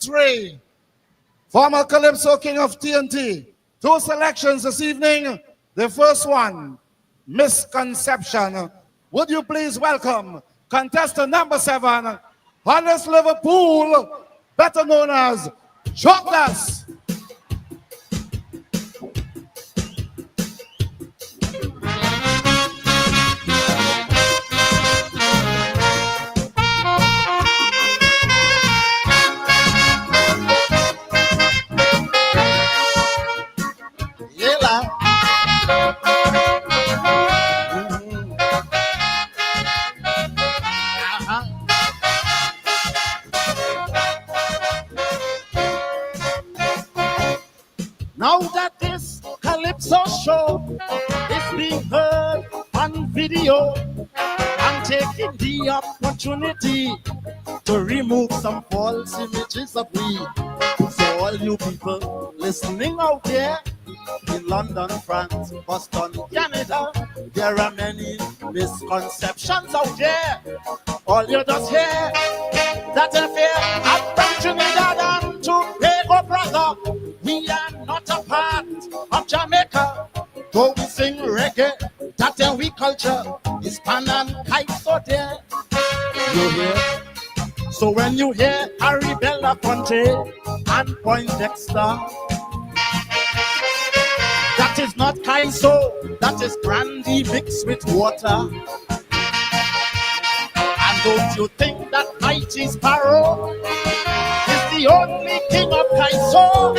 1993. Former Calypso King of TNT. Two selections this evening. The first one, Misconception. Would you please welcome contestant number 7, Honest Liverpool, better known as Chocolate. Now that this Calypso show is being heard on video, I'm taking the opportunity to remove some false images of we. So all you people listening out there in London, France, Boston, Canada, there are many misconceptions out there. All you just hear that affair I'm from Trinidad and Tobago, brother. We are not a part of Jamaica. Though we sing reggae, that and we culture is pan and kite so there. You hear? So when you hear Harry Belafonte and Poindexter, that is not kind so, that is brandy mixed with water. And don't you think that mighty Sparrow is the only king of Kaiso?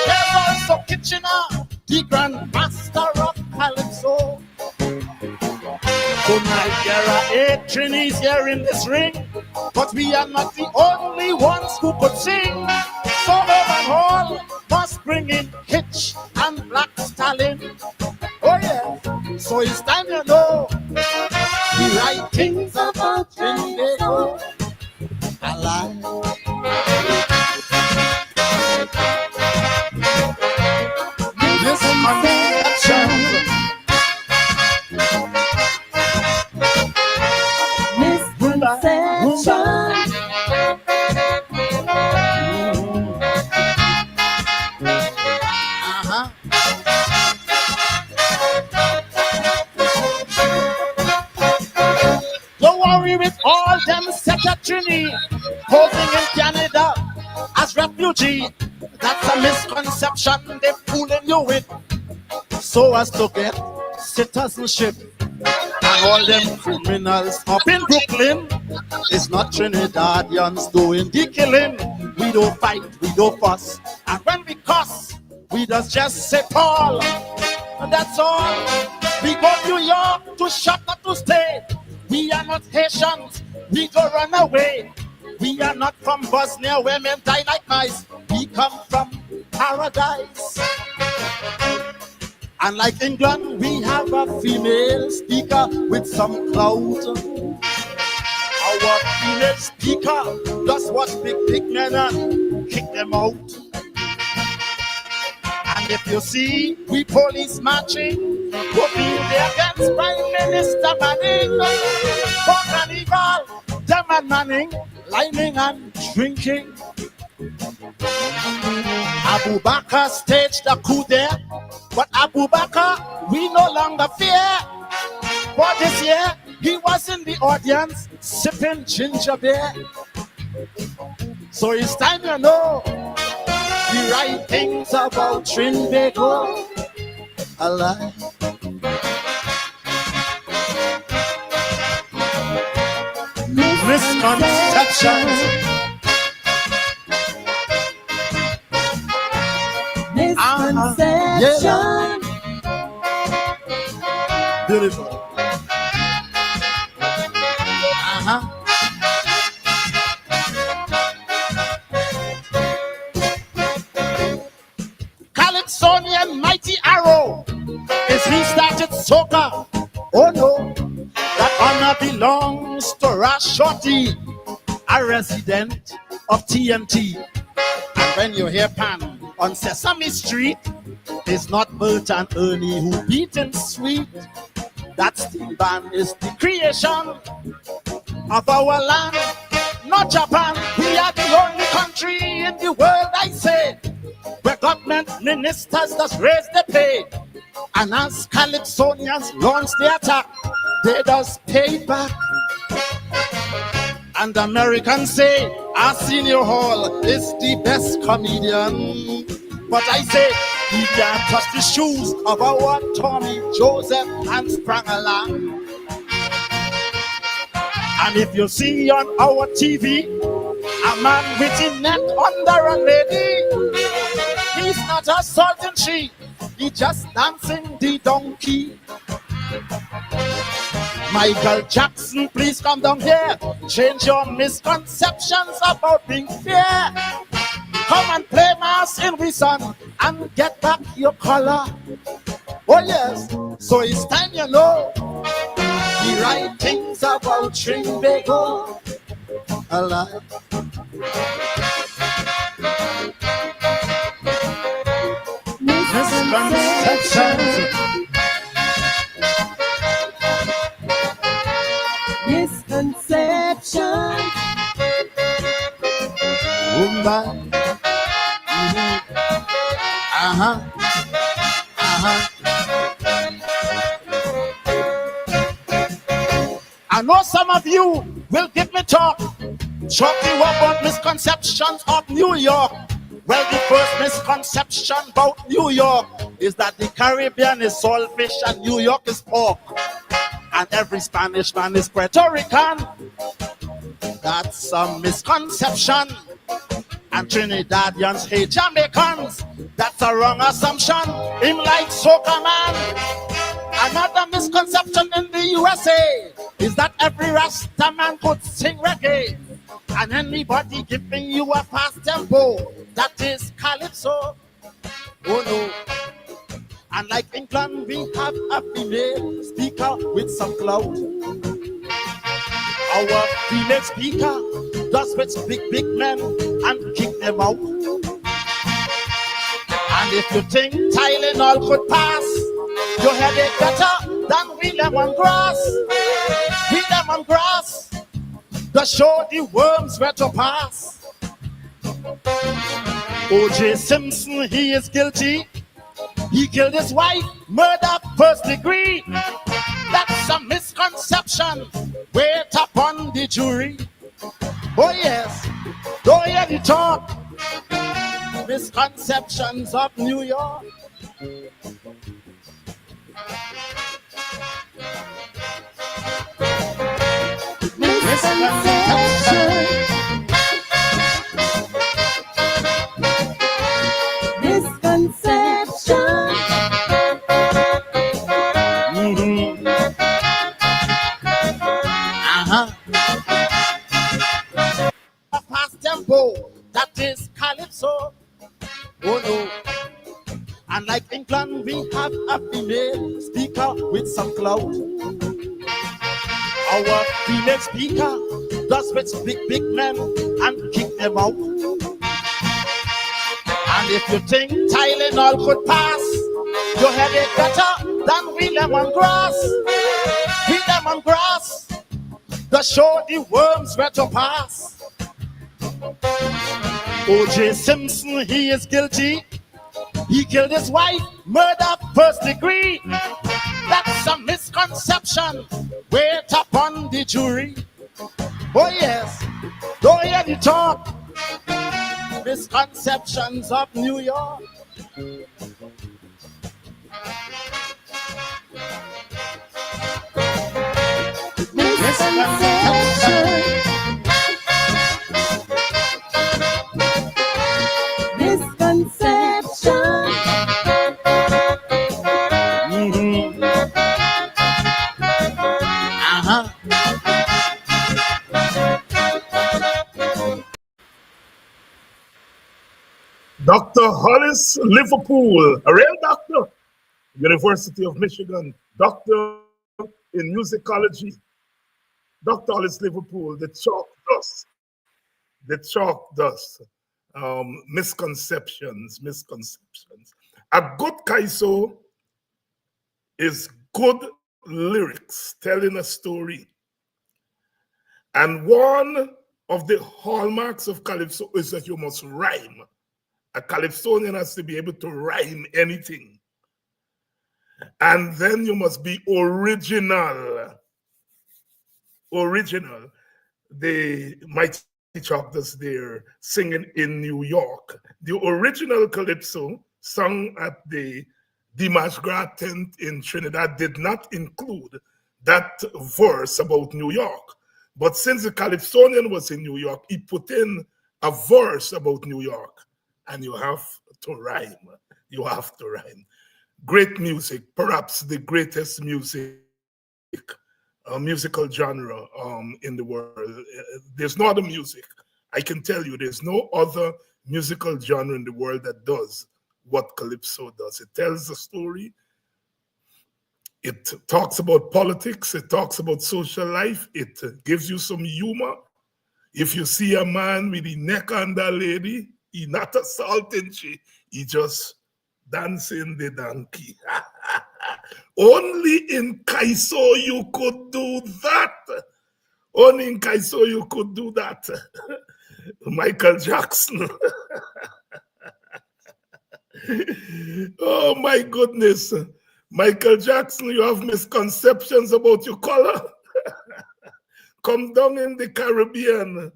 There's also Kitchener, the grand master of Calypso. Tonight there are 8 Trinis here in this ring, but we are not the only ones who could sing. So Urban Hall must bring in Hitch and Black Stallion. Oh yeah, so it's time to know the right things about Trinidad. I lie. This is my misconception. Don't worry with all them secretary posing in Canada as refugee. That's a misconception they're fooling you with, so as to get citizenship. And all them criminals up in Brooklyn, it's not Trinidadians doing the killing. We don't fight, we don't fuss, and when we cuss, we just say Paul. And that's all. We go to New York to shop, not to stay. We are not Haitians, we go run away. We are not from Bosnia where men die like mice. We come from paradise. And like England, we have a female speaker with some clout. Our female speaker does what big men and kick them out. And if you see we police marching, we'll be there against Prime Minister Manning. For carnival, them and Manning, lining and drinking. Abu Bakr staged a coup there, but Abu Bakr we no longer fear. For this year, he was in the audience sipping ginger beer. So it's time to know the right things about Trinbago. A lie. Misconceptions. Misconception. Beautiful. Calypsonian Mighty Arrow is restarted soca. Oh no, that honor belongs to Rash Shorty, a resident of TNT. And when you hear Pan on Sesame Street, it's not Bert and Ernie who beat and sweet. That steel band is the creation of our land. not Japan. We are the only country in the world, I say, where government ministers just raise the pay. And as Calypsonians launch the attack, they just pay back. And Americans say our senior hall is the best comedian. But I say he can't touch the shoes of our Tommy, Joseph, and Sprang Along. And if you see on our TV a man with his neck under a lady, he's not assaulting she, he just dancing the donkey. Michael Jackson, please come down here. Change your misconceptions about being fair. Come and play mass in Wisson and get back your color. Oh yes, so it's time you know. The right things about Trinbago. Alive. Misconceptions. Misconception. Woman. I know some of you will give me talk about misconceptions of New York. Well, the first misconception about New York is that the Caribbean is saltfish and New York is pork. And every Spanish man is Puerto Rican. That's a misconception. And Trinidadians hate Jamaicans. That's a wrong assumption. Him like soca man. Another misconception in the USA is that every Rasta man could sing reggae. And anybody giving you a fast tempo, that is calypso. Oh no. And like England, we have a female speaker with some clout. Our female speaker does with big men and kick them out. And if you think Tylenol could pass your headache better than we lemongrass, we lemongrass, the show the worms where to pass. O.J. Simpson, he is guilty. He killed his wife, murder first degree. That's a misconception. Wait upon the jury. Oh yes, don't hear the talk. Misconceptions of New York. Misconception. Misconception. A fast tempo, that is calypso. Oh no. And like England, we have a female speaker with some clout. Our female speaker does with big men and kick them out. And if you think Tylenol could pass your headache better than we lemongrass, the show the worms where to pass. O.J. Simpson, he is guilty. He killed his wife, murder first degree. That's a misconception. Wait upon the jury. Oh yes, don't hear the talk. Misconceptions of New York. Misconception. Misconception. Dr. Hollis Liverpool, a real doctor, University of Michigan, doctor in musicology. Dr. Hollis Liverpool, the chalk dust, misconceptions. A good kaiso is good lyrics telling a story. And one of the hallmarks of calypso is that you must rhyme. A calypsonian has to be able to rhyme anything. And then you must be original. Original. The Mighty Chocolats there singing in New York. The original calypso sung at the Dimash Gras tent in Trinidad did not include that verse about New York. But since the Calypsonian was in New York, he put in a verse about New York. And you have to rhyme. You have to rhyme. Great music, perhaps the greatest musical genre in the world. There's no other music. I can tell you, there's no other musical genre in the world that does what calypso does. It tells a story. It talks about politics. It talks about social life. It gives you some humor. If you see a man with the neck on that lady, he not assaulting she. He just dancing the donkey. Only in Kaiso you could do that. Only in Kaiso you could do that. Michael Jackson. Oh my goodness. Michael Jackson, you have misconceptions about your color. Come down in the Caribbean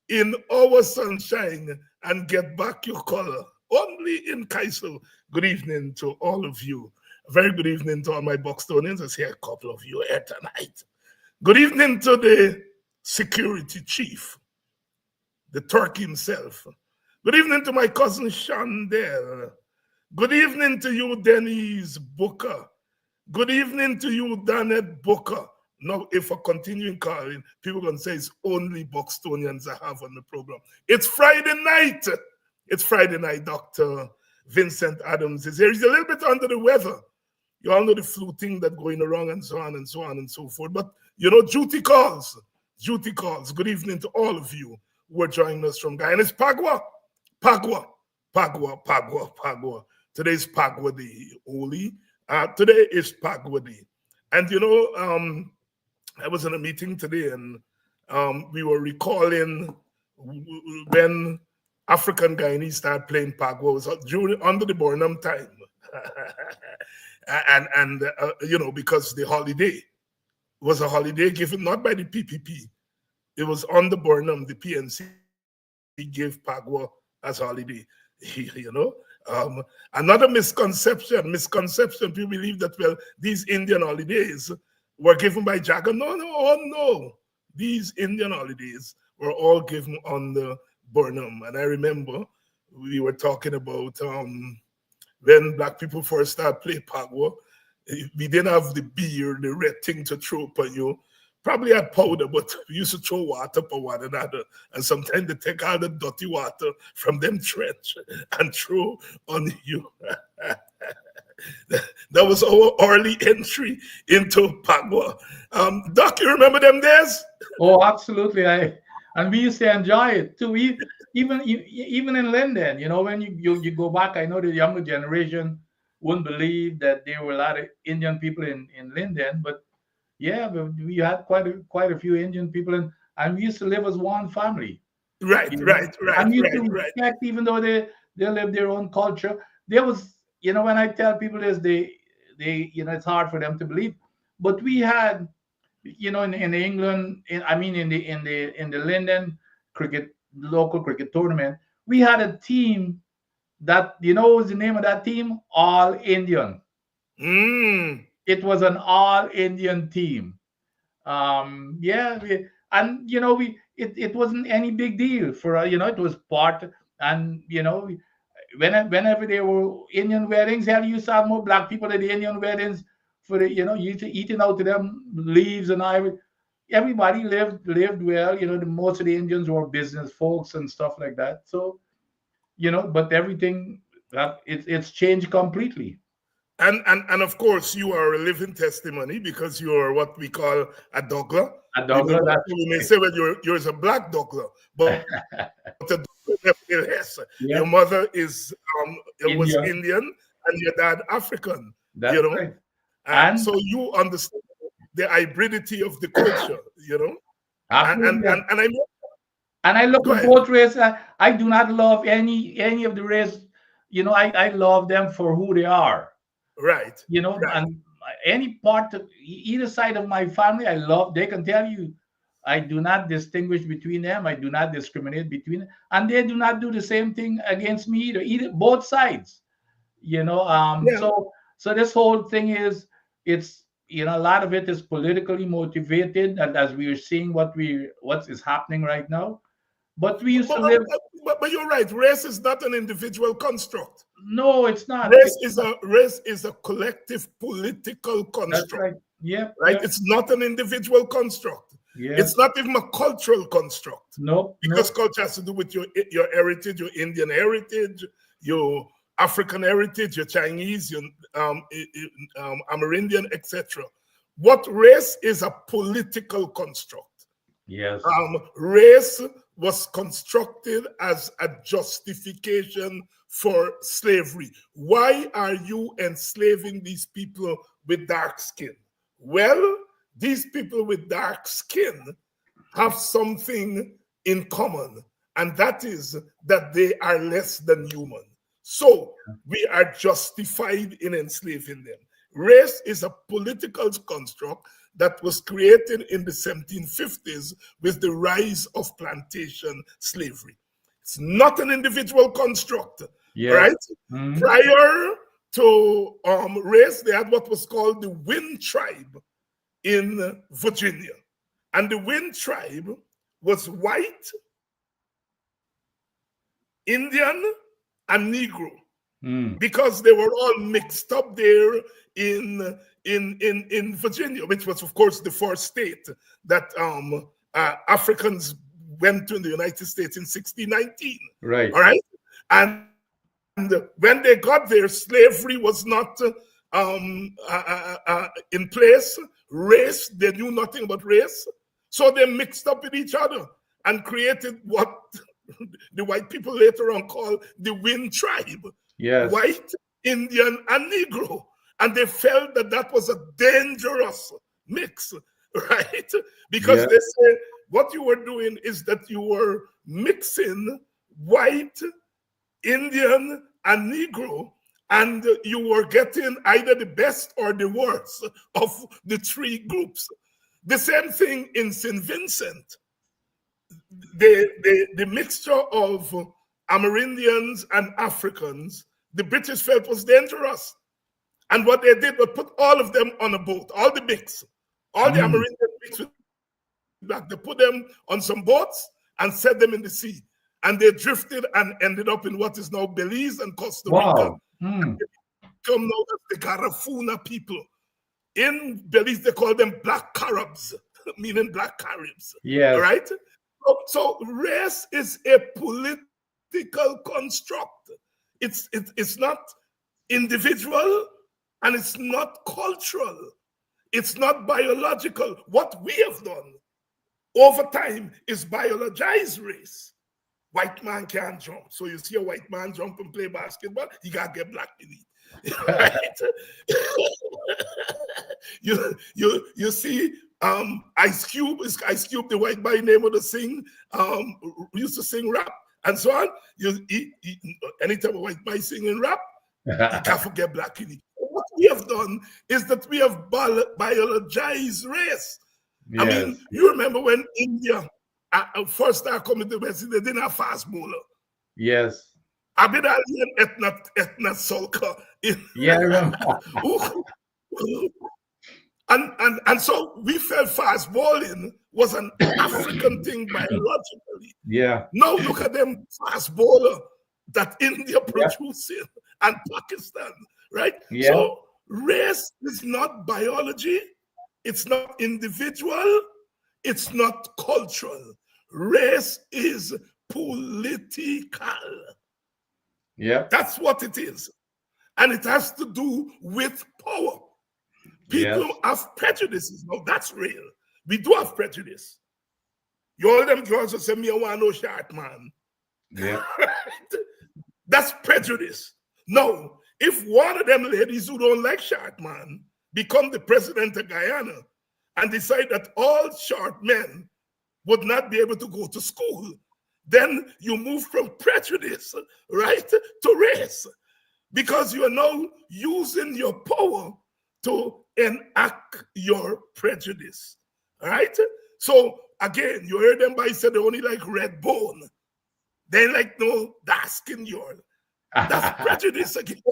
in our sunshine and get back your color. Only in Kaiso. Good evening to all of you. A very good evening to all my Buxtonians. I see a couple of you here tonight. Good evening to the security chief, the Turk himself. Good evening to my cousin Shandell. Good evening to you, Denise Booker. Good evening to you, Danette Booker. Now, if I continue calling, people are going to say it's only Buxtonians I have on the program. It's Friday night. It's Friday night. Dr. Vincent Adams is here. He's a little bit under the weather. You all know the flu thing that's going around and so on and so on and so forth. But, you know, duty calls. Duty calls. Good evening to all of you who are joining us from Guyana. It's Pagua. Pagua. Pagua. Pagua. Pagua. Today's Pagua Day, Oli. Today is Pagua Day. And, you know, I was in a meeting today and we were recalling when African Guyanese started playing Pagua. It was under the Burnham time. and you know, because the holiday was a holiday given not by the PPP. It was on the Burnham, the PNC gave Pagua as holiday, you know. Another misconception, people believe that, well, these Indian holidays were given by Jagger. No, oh no. These Indian holidays were all given on the Burnham. And I remember we were talking about when black people first started playing Pagua, we didn't have the beer, the red thing to throw upon you. Probably had powder, but we used to throw water upon one another. And sometimes they take all the dirty water from them trench and throw on you. That was our early entry into Pagua. Doc, you remember them days? Oh, absolutely. And we used to enjoy it too. Even in Linden, you know, when you go back, I know the younger generation wouldn't believe that there were a lot of Indian people in Linden, but yeah, we had quite a few Indian people, and we used to live as one family. Right. And we used to respect, even though they live their own culture. There was, you know, when I tell people this, they you know, it's hard for them to believe, but we had, you know, in England, in the Linden local cricket tournament, we had a team that, you know, what was the name of that team? All Indian. It was an all Indian team. And you know, it wasn't any big deal for you know, it was part, and you know, whenever there were Indian weddings, hell, you saw more black people at the Indian weddings for the, you know, you eating out to them leaves and everybody lived well. You know, most of the Indians were business folks and stuff like that. So, you know, but everything that it's changed completely. And of course, you are a living testimony because you are what we call a Douglas. A Douglas. You may say, well, you're a black Douglas, but a Douglas nevertheless. Yeah. Your mother was Indian and your dad African. That's you know, right. And so you understand the hybridity of the culture. You know, absolutely. And I know And I look Go at ahead. both races. I do not love any of the race. I love them for who they are. Right. Right. And any part of either side of my family, I love. They can tell you, I do not distinguish between them. I do not discriminate between them, and they do not do the same thing against me either. Either both sides. Yeah. So this whole thing is, it's a lot of it is politically motivated, and as we are seeing what is happening right now. But we used But, to live. but you're right. Race is not an individual construct. No, it's not. Race is a collective political That's construct. right. Yep. Right? Yep. It's not an individual construct. Yes. It's not even a cultural construct. Nope. Because Nope. culture has to do with your heritage, your Indian heritage, your African heritage, your Chinese, your Amerindian, etc. What race is a political construct. Yes. Race was constructed as a justification for slavery. Why are you enslaving these people with dark skin? Well, these people with dark skin have something in common, and that is that they are less than human. So we are justified in enslaving them. Race is a political construct that was created in the 1750s with the rise of plantation slavery. It's not an individual construct, right? Mhm. Prior to race, they had what was called the Wind tribe in Virginia. And the Wind tribe was white, Indian, and Negro, because they were all mixed up there in Virginia, which was, of course, the first state that Africans went to in the United States in 1619. Right. All right. And when they got there, slavery was not in place. Race, they knew nothing about race. So they mixed up with each other and created what the white people later on called the Wind tribe. Yes. White, Indian, and Negro. And they felt that that was a dangerous mix, right? Because they say what you were doing is that you were mixing white, Indian, and Negro, and you were getting either the best or the worst of the three groups. The same thing in St. Vincent. The mixture of Amerindians and Africans, the British felt was dangerous. And what they did was put all of them on a boat, all the mix, all the Amerindian mixed with black. They put them on some boats and set them in the sea. And they drifted and ended up in what is now Belize and Costa Rica. Wow. Come now as the Garifuna people. In Belize, they call them Black Caribs, meaning Black Caribs. Yes. All right? So race is a political construct. It's not individual and it's not cultural. It's not biological. What we have done over time is biologize race. White man can't jump. So you see a white man jump and play basketball, he got to get black in it. Right? you see Ice Cube, the white boy name of the sing, used to sing rap and so on. Anytime a white boy singing rap, you can't forget black in it. What we have done is that we have biologized race. Yes. I mean, you remember when India first started coming to the West, they didn't have fast bowler. Yes. Abid Ali and Etna Solka. Yeah, I remember. And so we felt fast bowling was an African thing biologically. Yeah. Now look at them fast bowler that India producing and Pakistan, right? Yeah. So race is not biology, it's not individual, it's not cultural. Race is political. Yeah. That's what it is. And it has to do with power. People have prejudices. No, that's real. We do have prejudice. You all them girls who say, me, I want no short man. Yeah. That's prejudice. No, if one of them ladies who don't like short man become the president of Guyana and decide that all short men would not be able to go to school then you move from prejudice, right, to race, because you are now using your power to enact your prejudice, right? So again, you heard them by say they only like red bone. They like no dark skin girl. That's prejudice against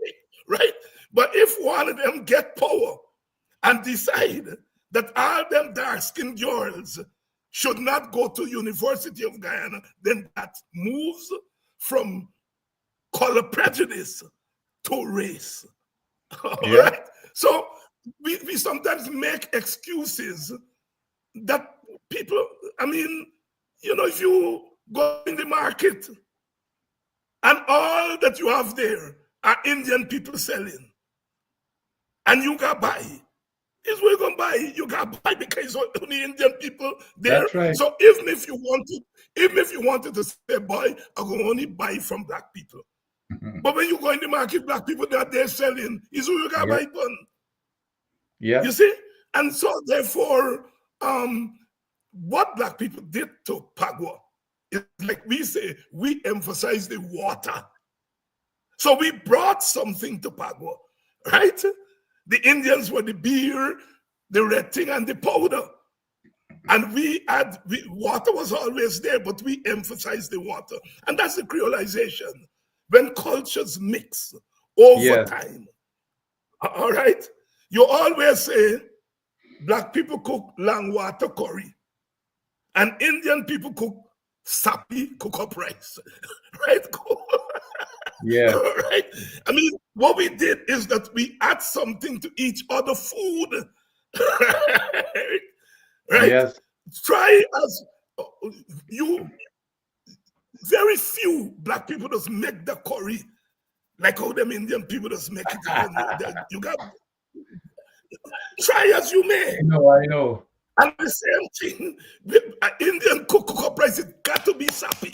it, right? But if one of them get power and decide that all them dark-skinned girls should not go to University of Guyana, then that moves from color prejudice to race. All right? So we sometimes make excuses that people, I mean, you know, if you go in the market and all that you have there are Indian people selling, and you got buy, is where you're gonna buy. You got buy because only Indian people there. That's right. So even if you wanted to say, boy, I'm gonna only buy from black people. But when you go in the market, black people that they're selling is who you got buy from. Yeah. You see? And so therefore, what black people did to Pagua is like we say, we emphasize the water. So we brought something to Pagua, right? The Indians were the beer, the red thing, and the powder. And water was always there, but we emphasized the water. And that's the creolization. When cultures mix over time, all right? You always say, black people cook long water curry, and Indian people cook sapi, cook up rice, right? Yeah. Right? I mean, what we did is that we add something to each other food. Right? Yes. Try as you, very few black people just make the curry like how them Indian people just make it. You got try as you may. I know. And the same thing, the Indian cook up rice, it got to be sappy.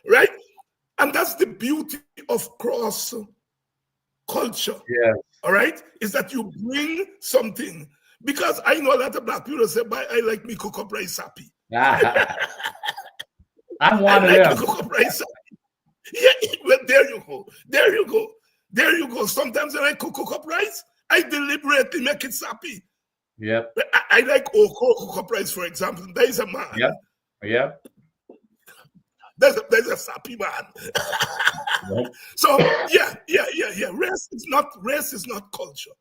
Right? And that's the beauty of cross culture. Yes. All right? Is that you bring something. Because I know a lot of black people say, I like me cook up rice sappy. I'm one of them. Cook up rice sappy. Yeah, well, there you go. There you go. There you go. Sometimes when I cook up rice, I deliberately make it sappy. Yep. I like cook up rice, for example. There is a man. Yep. Yep. There's a sappy man. Yep. So yeah. Race is not culture.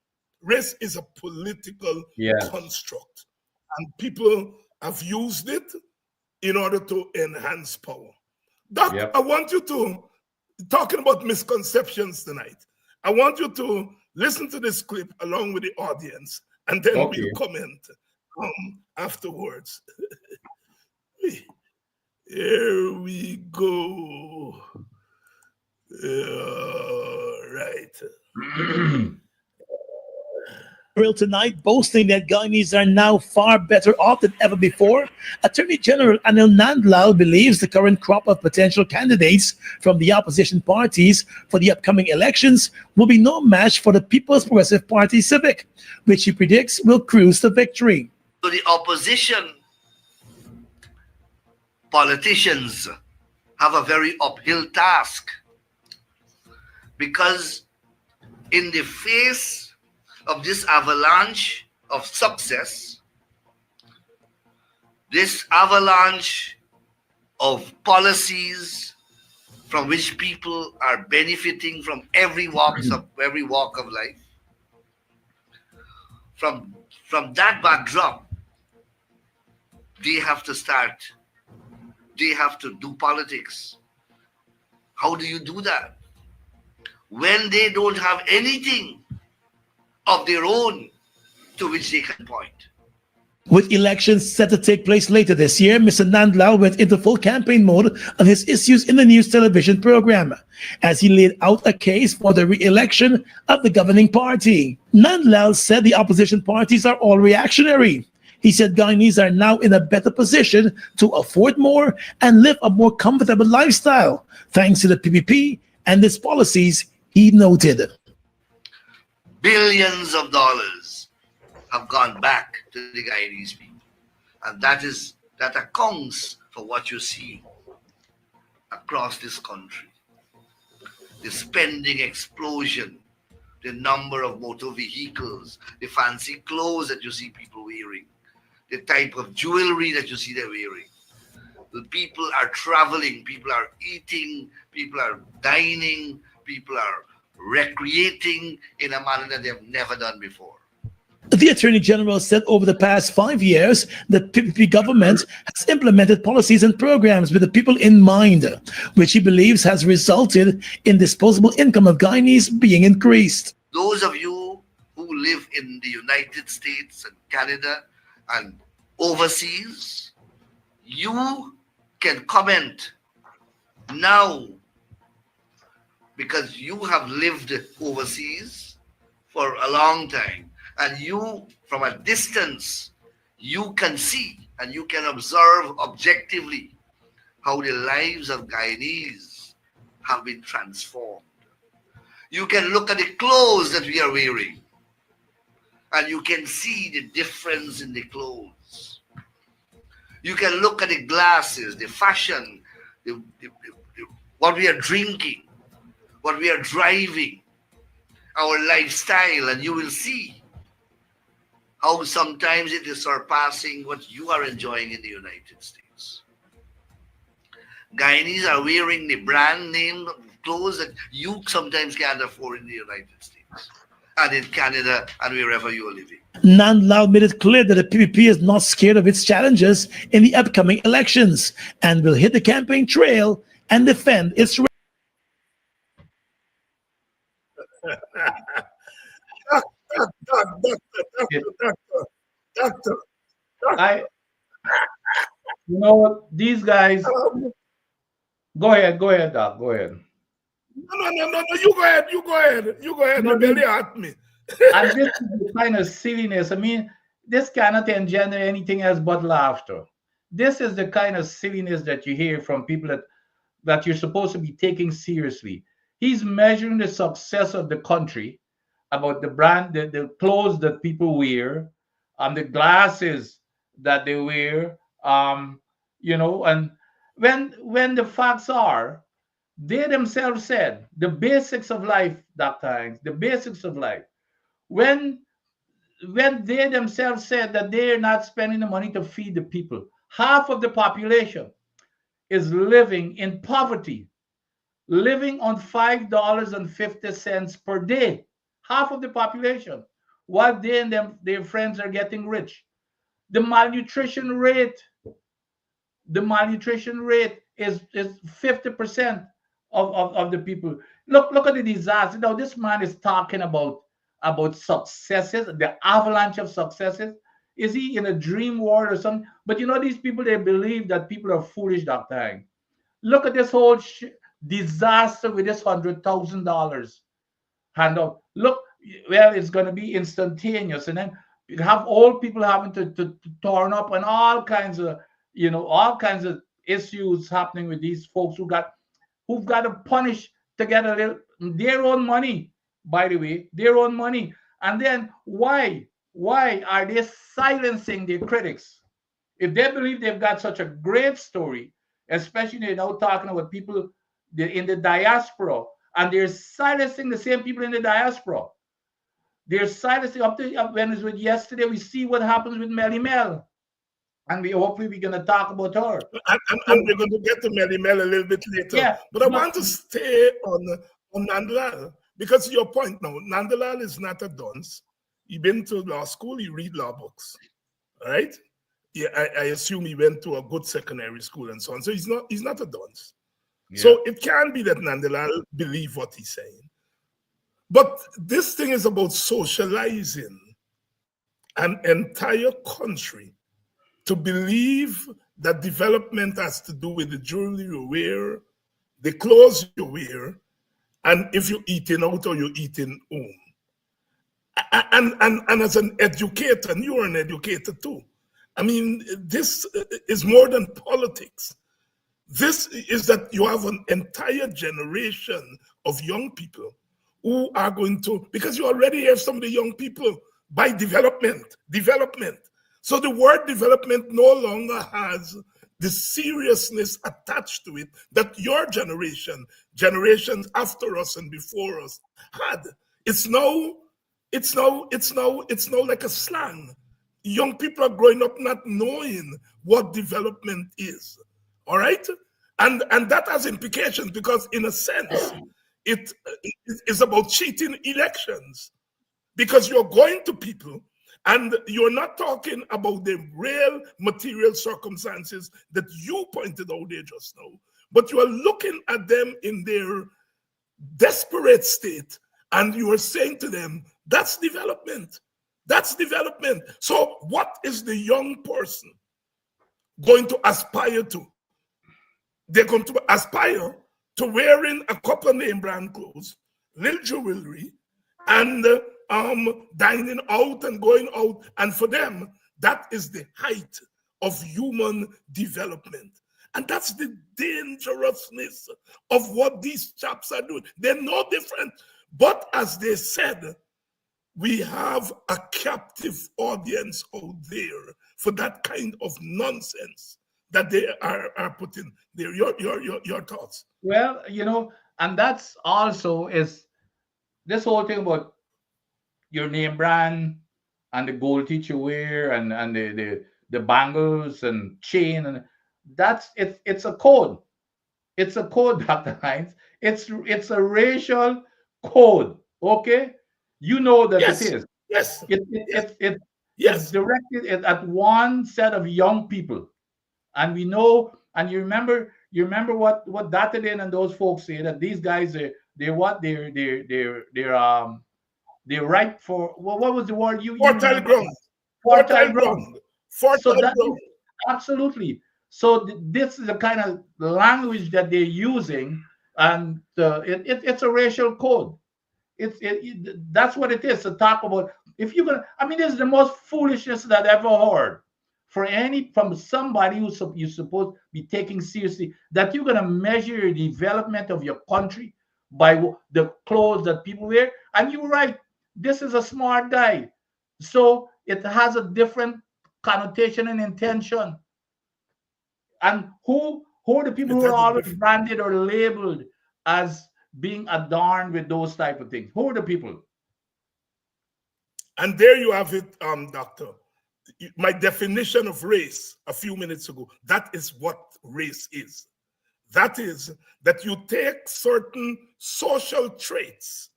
Race is a political construct, and people have used it in order to enhance power. Doc, I want you to, talking about misconceptions tonight, I want you to listen to this clip along with the audience, and then we'll comment afterwards. Here we go. Right. Tonight, boasting that Guyanese are now far better off than ever before. Attorney General Anil Nandlal believes the current crop of potential candidates from the opposition parties for the upcoming elections will be no match for the People's Progressive Party Civic, which he predicts will cruise to victory. So the opposition politicians have a very uphill task, because in the face of this avalanche of success, this avalanche of policies from which people are benefiting from every walk of life, from that backdrop, they have to do politics. How do you do that when they don't have anything of their own to which they can point? With elections set to take place later this year, Mr. Nandlal went into full campaign mode on his Issues in the News television program, as he laid out a case for the re-election of the governing party. Nandlal said the opposition parties are all reactionary. He said Guyanese are now in a better position to afford more and live a more comfortable lifestyle, thanks to the PPP and its policies, he noted. Billions of dollars have gone back to the Guyanese people. And that accounts for what you see across this country. The spending explosion, the number of motor vehicles, the fancy clothes that you see people wearing, the type of jewelry that you see they're wearing. The people are traveling, people are eating, people are dining, people are recreating in a manner that they've never done before. The Attorney General said over the past 5 years, the PPP government has implemented policies and programs with the people in mind, which he believes has resulted in disposable income of Guyanese being increased. Those of you who live in the United States and Canada and overseas, you can comment now because you have lived overseas for a long time. And you, from a distance, you can see and you can observe objectively how the lives of Guyanese have been transformed. You can look at the clothes that we are wearing and you can see the difference in the clothes. You can look at the glasses, the fashion, what we are drinking, what we are driving, our lifestyle, and you will see how sometimes it is surpassing what you are enjoying in the United States. Guyanese are wearing the brand name clothes that you sometimes can't afford in the United States and in Canada and wherever you are living. Nandlal made it clear that the PPP is not scared of its challenges in the upcoming elections and will hit the campaign trail and defend its Doctor. You know what? These guys. Go ahead, Doc. Go ahead. No. You go ahead. You go ahead. No, You barely at me. And this is the kind of silliness. I mean, this cannot engender anything else but laughter. This is the kind of silliness that you hear from people that you're supposed to be taking seriously. He's measuring the success of the country about the brand, the clothes that people wear, the glasses that they wear, and when the facts are, they themselves said the basics of life, Dr. Hanks, the basics of life. When they themselves said that they're not spending the money to feed the people, half of the population is living in poverty, living on $5.50 per day. Half of the population, while they and their friends are getting rich. The malnutrition rate is 50% of the people. Look at the disaster. Now this man is talking about successes, the avalanche of successes. Is he in a dream world or something? But these people, they believe that people are foolish, Dr. Hang. Look at this whole disaster with this $100,000 handout. Look, well, it's going to be instantaneous, and then you have old people having to turn up, and all kinds of issues happening with these folks who've got to punish to get their own money. By the way, their own money. And then why are they silencing their critics? If they believe they've got such a great story, especially they're now talking about people in the diaspora, and they're silencing the same people in the diaspora. They're silencing up to when it was yesterday. We see what happens with Melly Mel, and hopefully we're going to talk about her. And we're going to get to Melly Mel a little bit later. Yeah, but I want to stay on Nandlal, because your point now, Nandlal is not a dunce. He been to law school. He read law books, right? Yeah, I assume he went to a good secondary school and so on. So he's not a dunce. Yeah. So it can be that Nandlal believe what he's saying. But this thing is about socializing an entire country to believe that development has to do with the jewelry you wear, the clothes you wear, and if you're eating out or you're eating home. And as an educator, and you're an educator too, I mean, this is more than politics. This is that you have an entire generation of young people who are going to, because you already have some of the young people by development. So the word development no longer has the seriousness attached to it that your generation, generations after us and before us had. It's now like a slang. Young people are growing up not knowing what development is. All right? And that has implications because in a sense, it is about cheating elections. Because you're going to people and you're not talking about the real material circumstances that you pointed out there just now, but you are looking at them in their desperate state and you are saying to them, that's development. That's development. So what is the young person going to aspire to? They're going to aspire to wearing a couple of name brand clothes, little jewelry, and dining out and going out. And for them, that is the height of human development. And that's the dangerousness of what these chaps are doing. They're no different. But as they said, we have a captive audience out there for that kind of nonsense that they are putting there. Your thoughts? Well, and that's also is this whole thing about your name brand and the gold teeth you wear and the bangles and chain, and it's a code. It's a code, Dr. Hines. It's a racial code. Okay? You know that Yes. it is. Yes. It's Yes. directed at one set of young people. And we know, and you remember what Datadin and those folks say, that these guys they're right for what was the word you Fertile ground. Fertile ground. Fertile So that ground. absolutely. So this is the kind of language that they're using, and it's a racial code. That's what it is to talk about. If you're gonna, I mean, this is the most foolishness that I've ever heard from somebody who's you're supposed to be taking seriously, that you're gonna measure your development of your country by the clothes that people wear. And you're right, this is a smart guy, so it has a different connotation and intention. And who are the people who are always branded or labeled as being adorned with those type of things? Who are the people? And there you have it, Doctor. My definition of race a few minutes ago, that is what race is. That is that you take certain social traits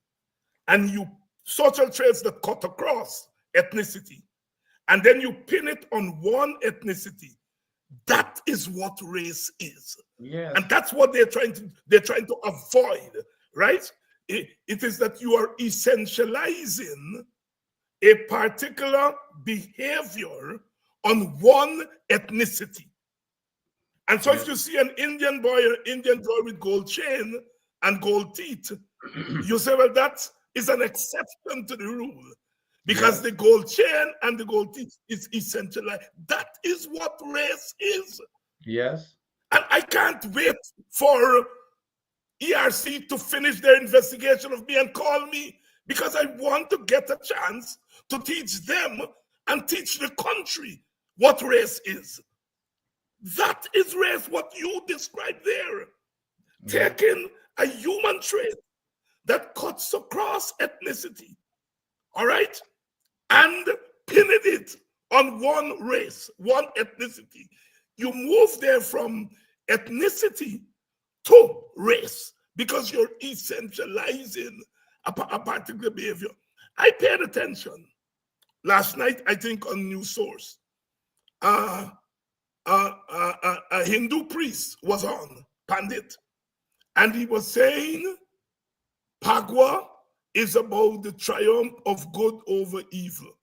and social traits that cut across ethnicity, and then you pin it on one ethnicity. That is what race is. Yes. And that's what they're trying to avoid, right? It is that you are essentializing a particular behavior on one ethnicity. And so if you see an Indian boy or Indian girl with gold chain and gold teeth, you say, well, that is an exception to the rule, because the gold chain and the gold teeth is essentialized. That is what race is. Yes. And I can't wait for ERC to finish their investigation of me and call me, because I want to get a chance to teach them and teach the country what race is. That is race, what you described there. Taking a human trait that cuts across ethnicity, all right, and pinning it on one race, one ethnicity. You move there from ethnicity to race because you're essentializing a particular behavior. I paid attention last night, I think, on News Source. A Hindu priest was on, Pandit, and he was saying Pagwa is about the triumph of good over evil.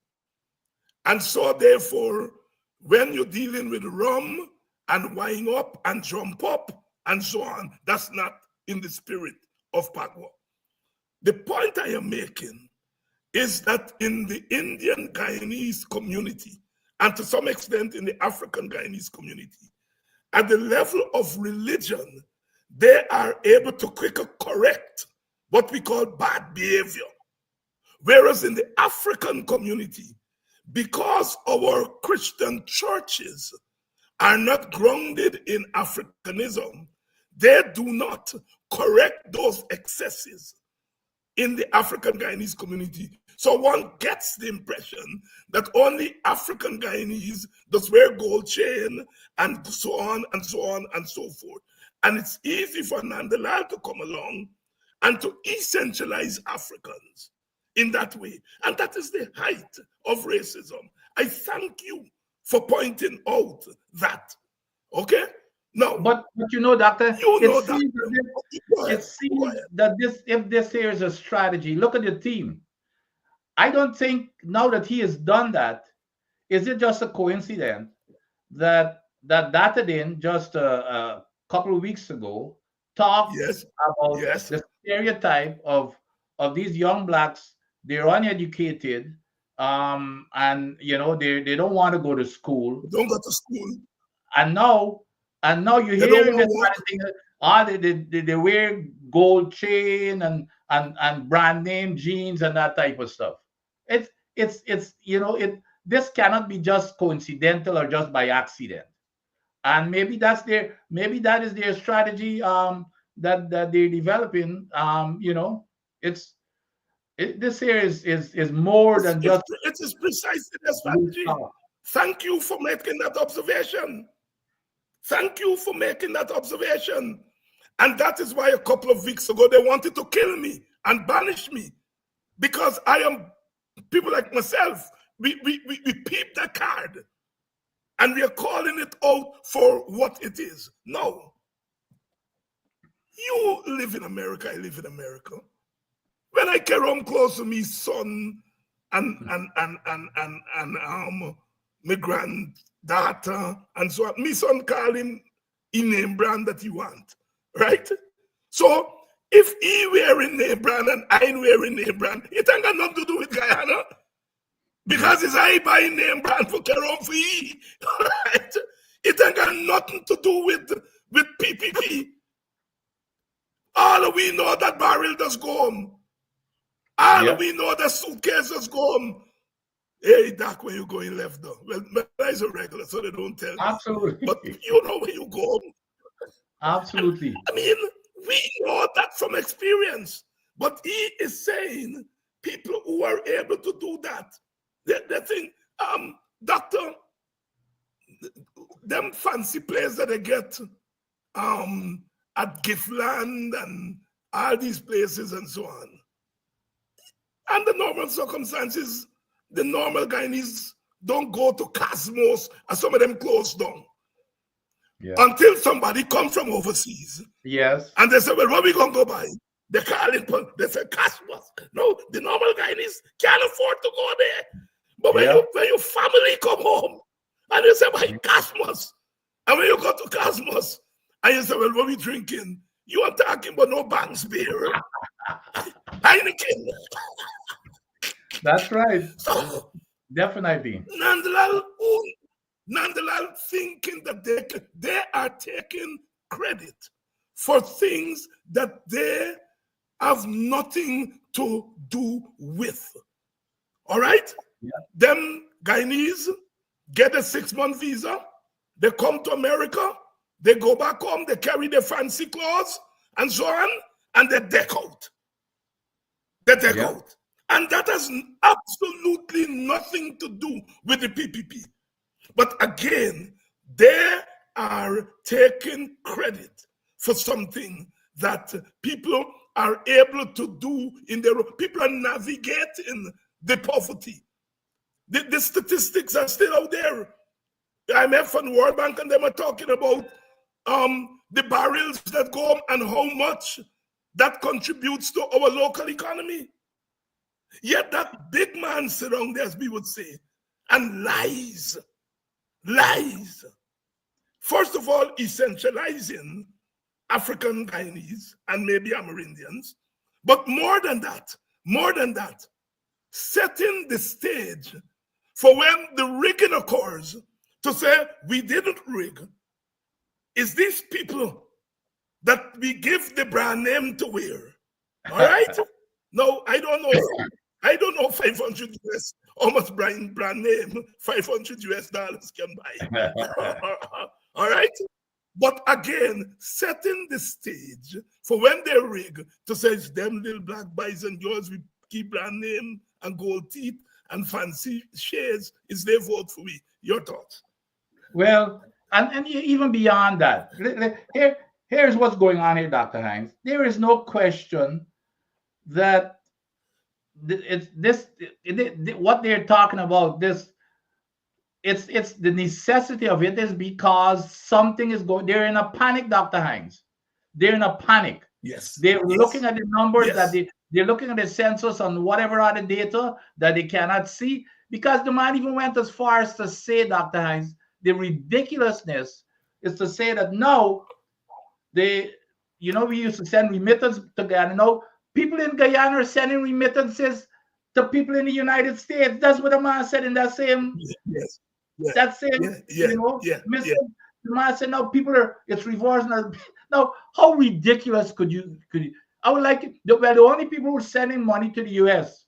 And so therefore, when you're dealing with rum and wind up and jump up and so on, that's not in the spirit of Pagwa. The point I am making is that in the Indian Guyanese community, and to some extent in the African Guyanese community, at the level of religion, they are able to quicker correct what we call bad behavior. Whereas in the African community, because our Christian churches are not grounded in Africanism, they do not correct those excesses in the African Guyanese community. So one gets the impression that only African Guyanese does wear gold chain and so on and so on and so forth. And it's easy for Nandalal to come along and to essentialize Africans in that way. And that is the height of racism. I thank you for pointing out that. Okay? No. But you know, Doctor, You know it that. seems, it seems that if this here is a strategy, look at the team. I don't think now that he has done that, is it just a coincidence that Datadin just a couple of weeks ago talked about the stereotype of these young blacks. They're uneducated, and you know they don't want to go to school. Don't go to school. And now you're hearing this kind of thing. They wear gold chain and brand name jeans and that type of stuff. It's you know, this cannot be just coincidental or just by accident. And maybe that is their strategy that they're developing. You know, this here is more than just. It is precisely the strategy. Thank you for making that observation. Thank you for making that observation. And that is why a couple of weeks ago they wanted to kill me and banish me, because I am, people like myself, we peep that card and we are calling it out for what it is. No. You live in America, I live in America. When I came home close to me son and my granddaughter and so on, me son call him in name brand that he want, right? So if he wearing name brand and I wearing name brand, it ain't got nothing to do with Guyana, because it's I buying name brand for Kerom for he, right? It ain't got nothing to do with PPP. All we know that barrel does go home. All we know that suitcase does go home. Hey, Doc, where you going left though? Well, that's a regular, so they don't tell me. Absolutely. But you know where you go. Absolutely. I mean, we know that from experience. But he is saying people who are able to do that, they think, doctor, them fancy plays that they get at Giftland and all these places and so on. Under normal circumstances, the normal Guyanese don't go to Cosmos, and some of them closed down. Yeah. Until somebody comes from overseas. Yes. And they say, well, what are we going to go buy? They call it, they say Cosmos. No, the normal Guyanese can't afford to go there. But when your family come home, and they say, buy Cosmos. And when you go to Cosmos, and you say, well, what are we drinking? You are talking about no Banks beer. Heineken. That's right. So, definitely. Nandalal thinking that they are taking credit for things that they have nothing to do with. All right? Yeah. Them Guyanese get a 6-month visa. They come to America. They go back home. They carry their fancy clothes and so on. And they deck out. They deck out. And that has absolutely nothing to do with the PPP. But again, they are taking credit for something that people are able to do in their own. People are navigating the poverty. The statistics are still out there. IMF and World Bank and them are talking about the barrels that go and how much that contributes to our local economy. Yet that big man sit around there, as we would say, and lies. First of all, essentializing African Guyanese and maybe Amerindians. But more than that, setting the stage for when the rigging occurs to say, we didn't rig. Is these people that we give the brand name to wear? All right? No, I don't know. I don't know 500 US How much brand name? $500 can buy. All right? But again, setting the stage for when they rig to say it's them little black boys and girls with key brand name and gold teeth and fancy shades is their vote for me. Your thoughts? Well, and even beyond that, here's what's going on here, Dr. Hines. There is no question that it's this what they're talking about. It's the necessity of it is because something is going. They're in a panic, Dr. Hines. They're in a panic. Yes. They're yes. looking at the numbers yes. that they're looking at the census and whatever other data that they cannot see. Because the man even went as far as to say, Dr. Hines, the ridiculousness is to say that no, we used to send remittance to Guyana. No, people in Guyana are sending remittances to people in the United States. That's what the man said in that same yes. That same, the man said, no, it's reverse. Now, how ridiculous could you, I would like it. The only people who are sending money to the US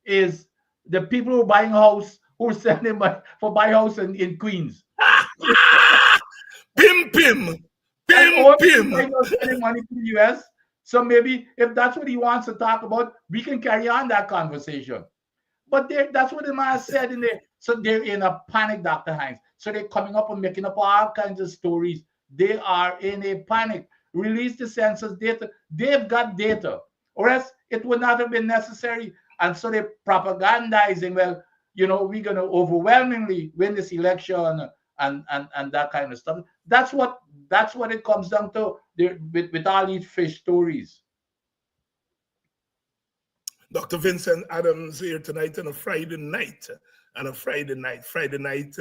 is the people who are buying a house, who are sending money for buy house in Queens. Pim. Sending money to the US. So maybe if that's what he wants to talk about, we can carry on that conversation. But that's what the man said in there. So they're in a panic, Dr. Hines. So they're coming up and making up all kinds of stories. They are in a panic. Release the census data. They've got data, or else it would not have been necessary. And so they're propagandizing, well, we're going to overwhelmingly win this election and that kind of stuff. That's what it comes down to with all these fish stories. Dr. Vincent Adams here tonight on a Friday night. Friday night,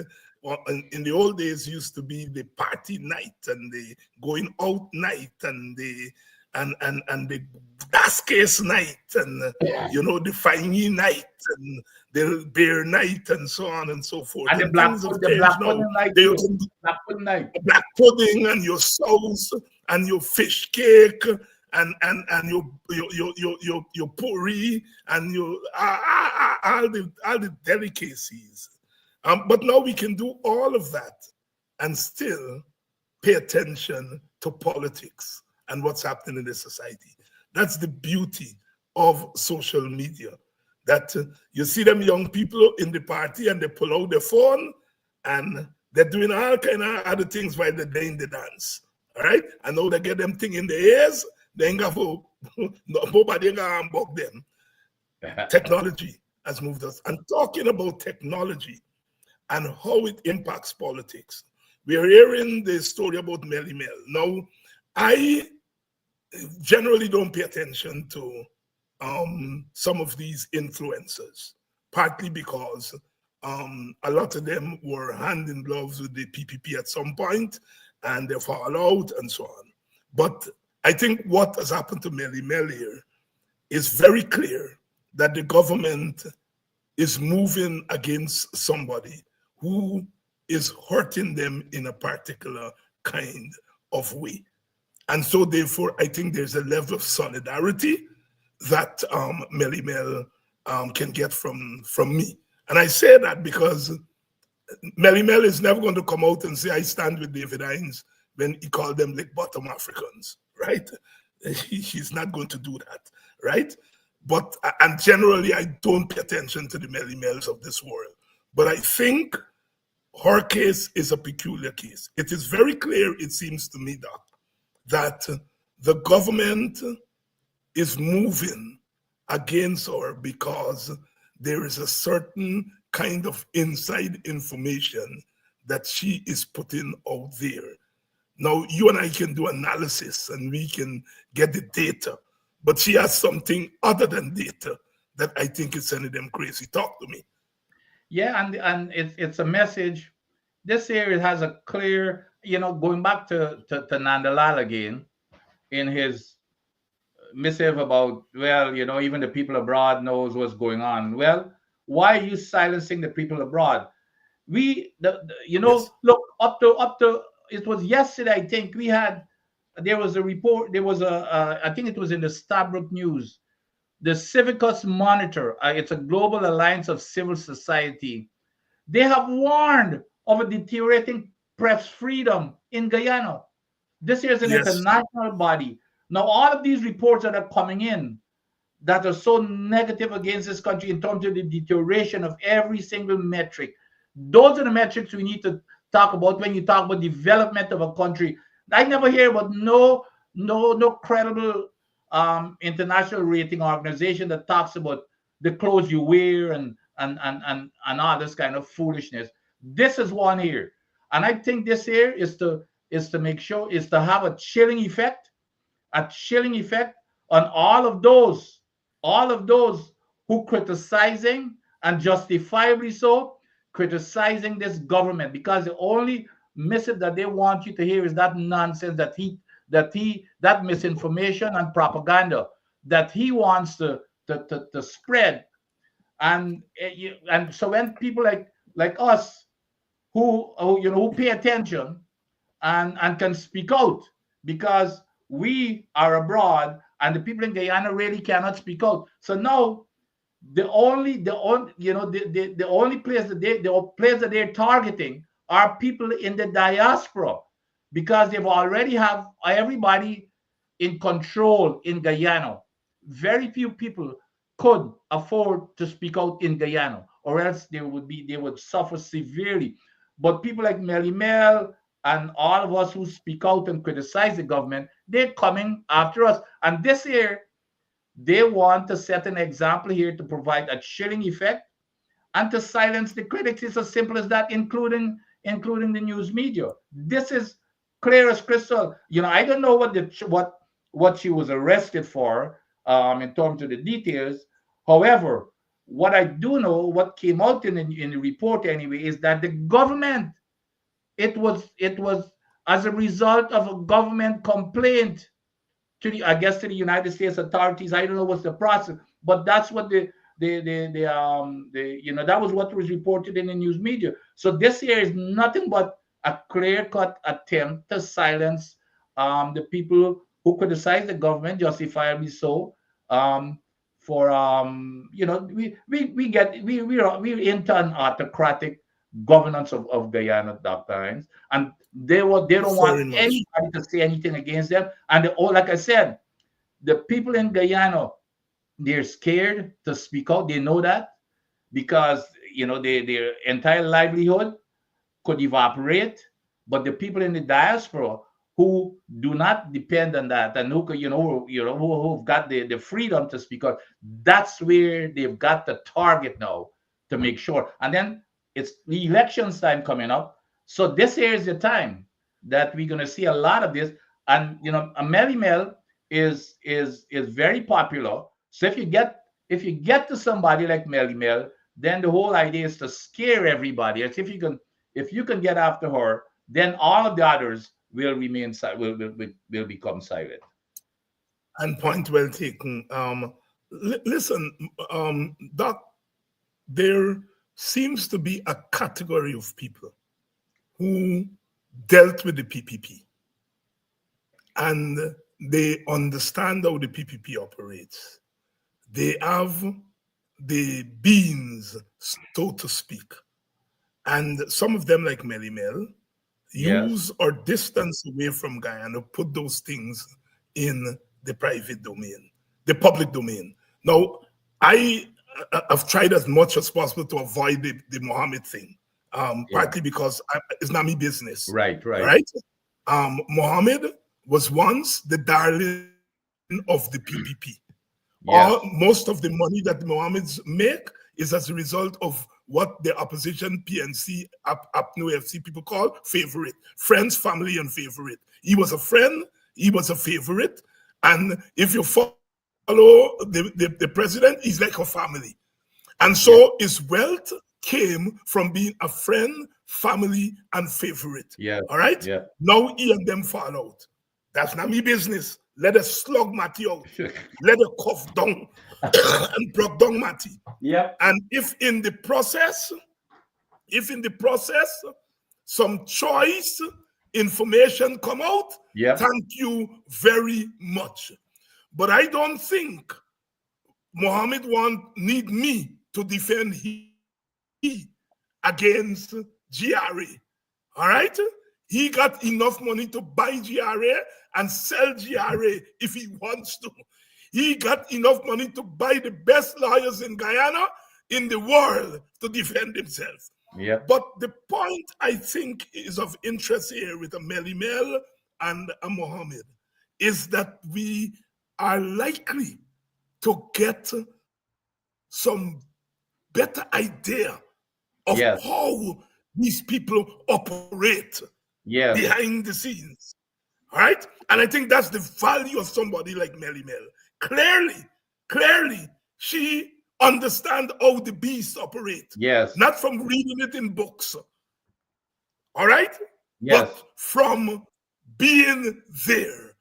in the old days, used to be the party night and the going out night and the gas case night and the finey night and the beer night and so on and so forth. And the black pudding and your sauce and your fish cake and your puri and your all the delicacies. But now we can do all of that and still pay attention to politics and what's happening in the society. That's the beauty of social media. That you see them young people in the party and they pull out their phone and they're doing all kind of other things while they're doing the dance. All right? And now they get them thing in the ears. They ain't got nobody ain't gonna unbug them. Technology has moved us. And talking about technology and how it impacts politics, we are hearing the story about Melly Mel. Now, I generally don't pay attention to some of these influencers, partly because a lot of them were hand in gloves with the PPP at some point, and they fall out and so on. But I think what has happened to Melly Mel here is very clear that the government is moving against somebody who is hurting them in a particular kind of way. And so therefore, I think there's a level of solidarity that Melly Mel can get from me. And I say that because Melly Mel is never going to come out and say, I stand with David Hines when he called them lick bottom Africans, right? He's not going to do that, right? But, and generally, I don't pay attention to the Melly Mels of this world. But I think her case is a peculiar case. It is very clear, it seems to me, Doc, that the government is moving against her because there is a certain kind of inside information that she is putting out there. Now, you and I can do analysis and we can get the data, but she has something other than data that I think is sending them crazy. Talk to me. Yeah, and it's a message. This here has a clear, going back to Nandalal again, in his missive about, well, even the people abroad knows what's going on. Well, why are you silencing the people abroad? Yes. Look, up to it was yesterday, I think there was a report, I think it was in the Stabrook News, the Civicus Monitor, it's a global alliance of civil society, they have warned of a deteriorating press freedom in Guyana. This is an Yes. international body. Now, all of these reports that are coming in that are so negative against this country in terms of the deterioration of every single metric, those are the metrics we need to talk about when you talk about development of a country. I never hear about no credible international rating organization that talks about the clothes you wear and all this kind of foolishness. This is one here, and I think this here is to make sure is to have a chilling effect on all of those who criticizing, and justifiably so, criticizing this government, because the only message that they want you to hear is that nonsense that misinformation and propaganda that he wants to spread. And so when people like us who pay attention and can speak out, because we are abroad and the people in Guyana really cannot speak out. So now the only place that they're targeting are people in the diaspora, because they've already have everybody in control in Guyana. Very few people could afford to speak out in Guyana, or else they would suffer severely. But people like Melly Mel and all of us who speak out and criticize the government, they're coming after us. And this year, they want to set an example here to provide a chilling effect and to silence the critics. It's as simple as that, including the news media. This is clear as crystal. I don't know what she was arrested for in terms of the details. However, what I do know, what came out in the report anyway, is that the government, it was as a result of a government complaint to the United States authorities. I don't know what's the process, but that's what that was what was reported in the news media. So this here is nothing but a clear-cut attempt to silence the people who criticize the government, justifiably so. We're into an autocratic governance of Guyana at that times, and they don't Very want much. anybody to say anything against them. And like I said, the people in Guyana, they're scared to speak out. They know that, because their entire livelihood could evaporate. But the people in the diaspora who do not depend on that, and who've got the freedom to speak out, that's where they've got the target now to make sure. And then it's the elections time coming up, so this here is the time that we're going to see a lot of this. And a Melly Mel is very popular. So if you get to somebody like Melly Mel, then the whole idea is to scare everybody. As if you can get after her, then all of the others will remain will become silent. And point well taken. Listen, Doc, there seems to be a category of people who dealt with the PPP, and they understand how the PPP operates. They have the beans, so to speak. And some of them, like Melly Mel, use or distance away from Guyana, put those things in the private domain, the public domain. Now, I've tried as much as possible to avoid the Mohammed thing, partly because it's not my business. Right. Mohammed was once the darling of the PPP. Yes. Most of the money that the Mohammeds make is as a result of what the opposition PNC, APNO FC people call favorite. Friends, family, and favorite. He was a friend, he was a favorite, and if you follow the president, he's like a family. And so his wealth came from being a friend, family, and favorite. Yeah. All right? Yeah. Now he and them fall out. That's not me business. Let us slug Matty out. Let us cough down and block down Matty. Yeah. And if in the process, some choice information come out, Yeah. thank you very much. But I don't think Muhammad need me to defend he against GRA. All right? He got enough money to buy GRA and sell GRA if he wants to. He got enough money to buy the best lawyers in Guyana, in the world, to defend himself. Yep. But the point I think is of interest here with a Melly Mel and a Mohammed is that we are likely to get some better idea of Yes. how these people operate Yes. behind the scenes. All right? And I think that's the value of somebody like Melly Mel. Clearly, she understands how the beast operate. Yes. Not from reading it in books. All right? Yes. But from being there.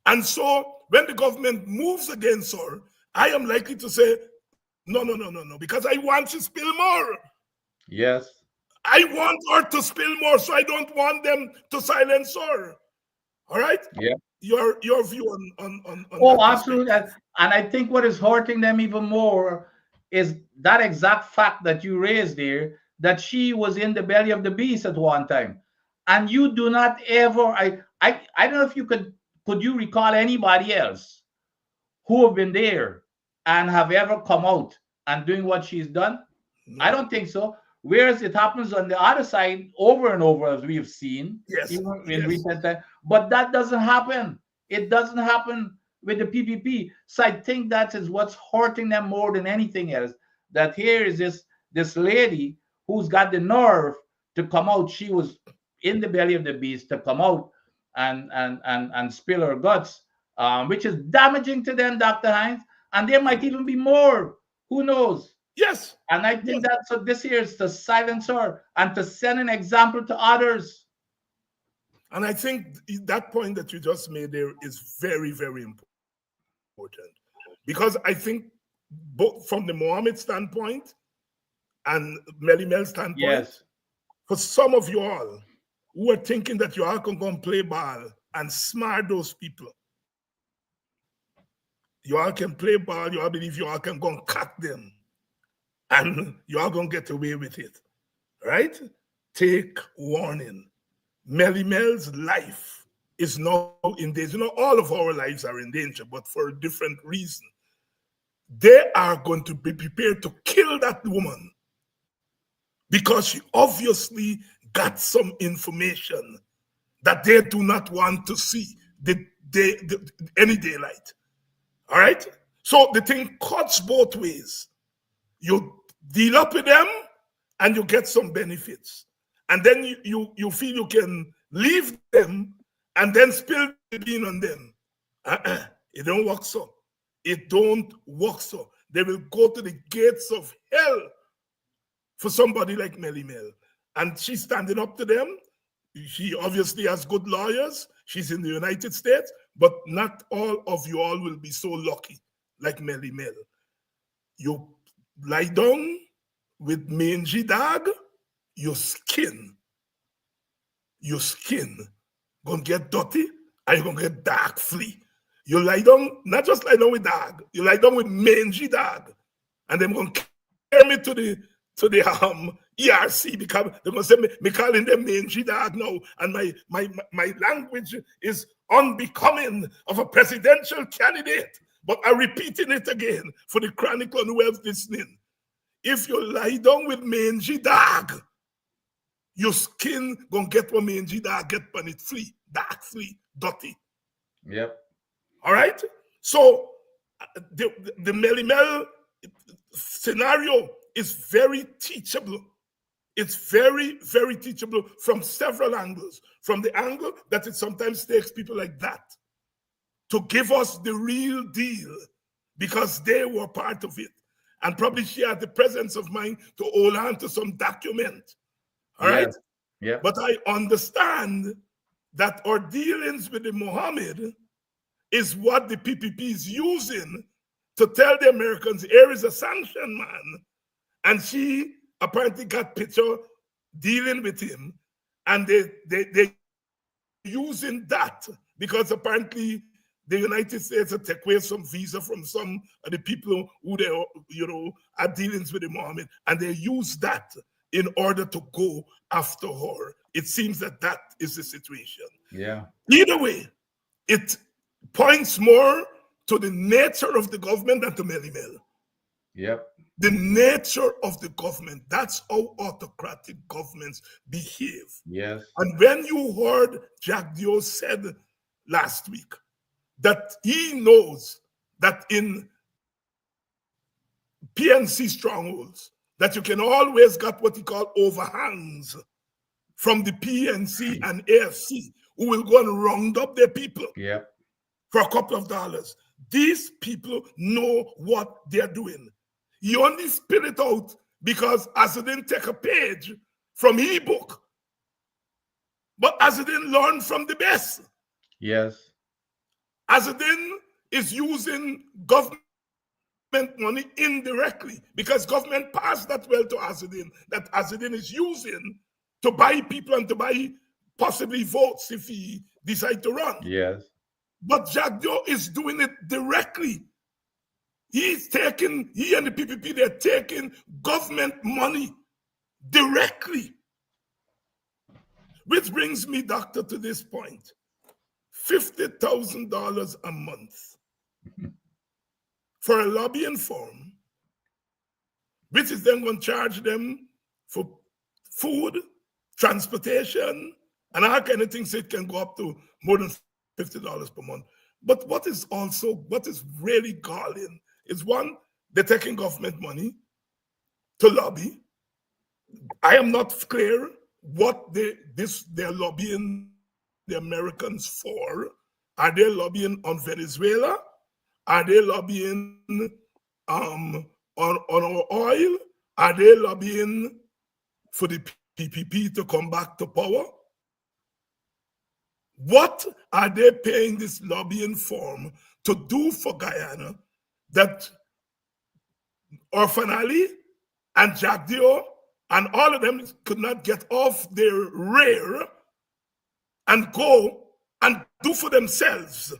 And so when the government moves against her, I am likely to say, no, because I want to spill more. Yes. I want her to spill more, so I don't want them to silence her. All right? Yeah. Your view on Oh, that absolutely. And I think what is hurting them even more is that exact fact that you raised there, that she was in the belly of the beast at one time. And you do not ever, I don't know if you could you recall anybody else who have been there and have ever come out and doing what she's done? No. I don't think so. Whereas it happens on the other side over and over, as we've seen, even in recent time. But that doesn't happen. It doesn't happen with the PPP. So I think that is what's hurting them more than anything else. That here is this lady who's got the nerve to come out. She was in the belly of the beast to come out and spill her guts, which is damaging to them, Dr. Hines. And there might even be more. Who knows? Yes. And I think that so this here is to silence her and to send an example to others. And I think that point that you just made there is very, very important. Because I think both from the Mohammed standpoint and Melly Mel's standpoint, yes, for some of you all who are thinking that you all can go and play ball and smart those people, you all can play ball, you all believe you all can go and cut them, and you all gonna get away with it, right? Take warning. Melly Mel's life is now in danger. You know, all of our lives are in danger, but for a different reason. They are going to be prepared to kill that woman because she obviously got some information that they do not want to see any daylight. All right? So the thing cuts both ways. You deal up with them and you get some benefits. And then you feel you can leave them and then spill the bean on them. It don't work so. It don't work so. They will go to the gates of hell for somebody like Melly Mel. And she's standing up to them. She obviously has good lawyers. She's in the United States, but not all of you all will be so lucky like Melly Mel. You lie down with mangy dog, your skin gonna get dirty and you're gonna get dark flea. You lie down, not just lie down with dog, you lie down with mangy dog, and they're gonna carry me to the ERC because they're gonna say me calling them mangy dog now, and my language is unbecoming of a presidential candidate. But I'm repeating it again for the Chronicle who else listening. If you lie down with mangy dog, your skin gonna get what mangy dog get when it flea, dark flea, dirty. Yep. All right? So the Melly Mel scenario is very teachable. It's very, very teachable from several angles. From the angle that it sometimes takes people like that to give us the real deal because they were part of it. And probably she had the presence of mind to hold on to some document. All right? Yeah. But I understand that our dealings with the Mohammed is what the PPP is using to tell the Americans, here is a sanction man. And she apparently got picture dealing with him. And they using that because apparently the United States to take away some visa from some of the people who they, are dealings with the Mohammed, and they use that in order to go after her. It seems that that is the situation. Yeah. Either way, it points more to the nature of the government than to Melly Mel. Yep. The nature of the government. That's how autocratic governments behave. Yes. And when you heard Jack Dio said last week that he knows that in PNC strongholds, that you can always get what he called overhangs from the PNC and AFC, who will go and round up their people for a couple of dollars. These people know what they're doing. He only spit it out because Azzedine take a page from his book, but Azzedine learned from the best. Yes. Azzedine is using government money indirectly because government passed that well to Azzedine, that Azzedine is using to buy people and to buy possibly votes if he decide to run. Yes. But Jagdo is doing it directly. He and the PPP, they're taking government money directly. Which brings me, doctor, to this point. $50,000 a month for a lobbying firm, which is then going to charge them for food, transportation, and all kind of things. It can go up to more than $50 per month. But what is really galling is, one, they're taking government money to lobby. I am not clear what they're lobbying the Americans for. Are they lobbying on Venezuela? Are they lobbying on our oil? Are they lobbying for the PPP to come back to power? What are they paying this lobbying firm to do for Guyana that Orphan Ali and Jack Dio and all of them could not get off their rear and go and do for themselves?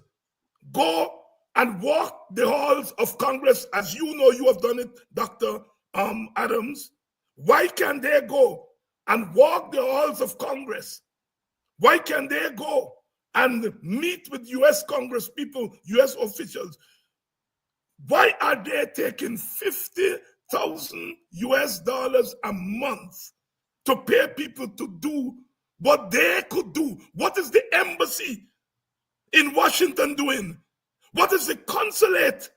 Go and walk the halls of Congress, as you know you have done it, Dr. Adams. Why can't they go and walk the halls of Congress? Why can't they go and meet with U.S. Congress people, U.S. officials? Why are they taking $50,000 a month to pay people to do what they could do? What is the embassy in Washington doing? What is the consulate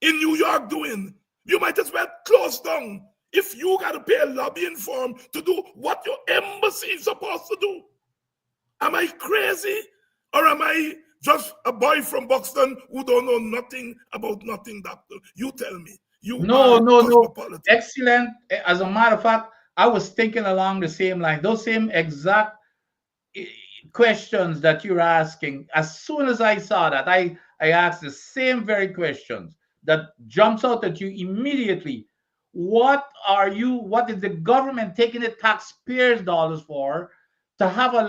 in New York doing? You might as well close down if you got to pay a lobbying firm to do what your embassy is supposed to do. Am I crazy? Or am I just a boy from Buxton who don't know nothing about nothing, doctor? You tell me. No. Excellent. As a matter of fact, I was thinking along the same line. Those same exact questions that you're asking. As soon as I saw that, I asked the same very questions that jumps out at you immediately. What is the government taking the taxpayers' dollars for to have a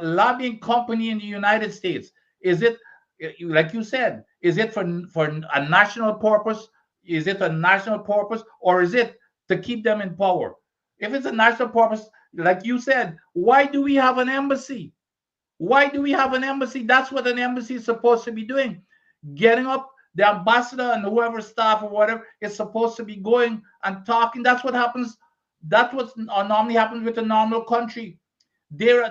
lobbying company in the United States? Is it, like you said, is it for a national purpose? Is it a national purpose, or is it to keep them in power? If it's a national purpose, like you said, why do we have an embassy? Why do we have an embassy? That's what an embassy is supposed to be doing. Getting up, the ambassador and whoever staff or whatever is supposed to be going and talking. That's what happens. That's what normally happens with a normal country. Their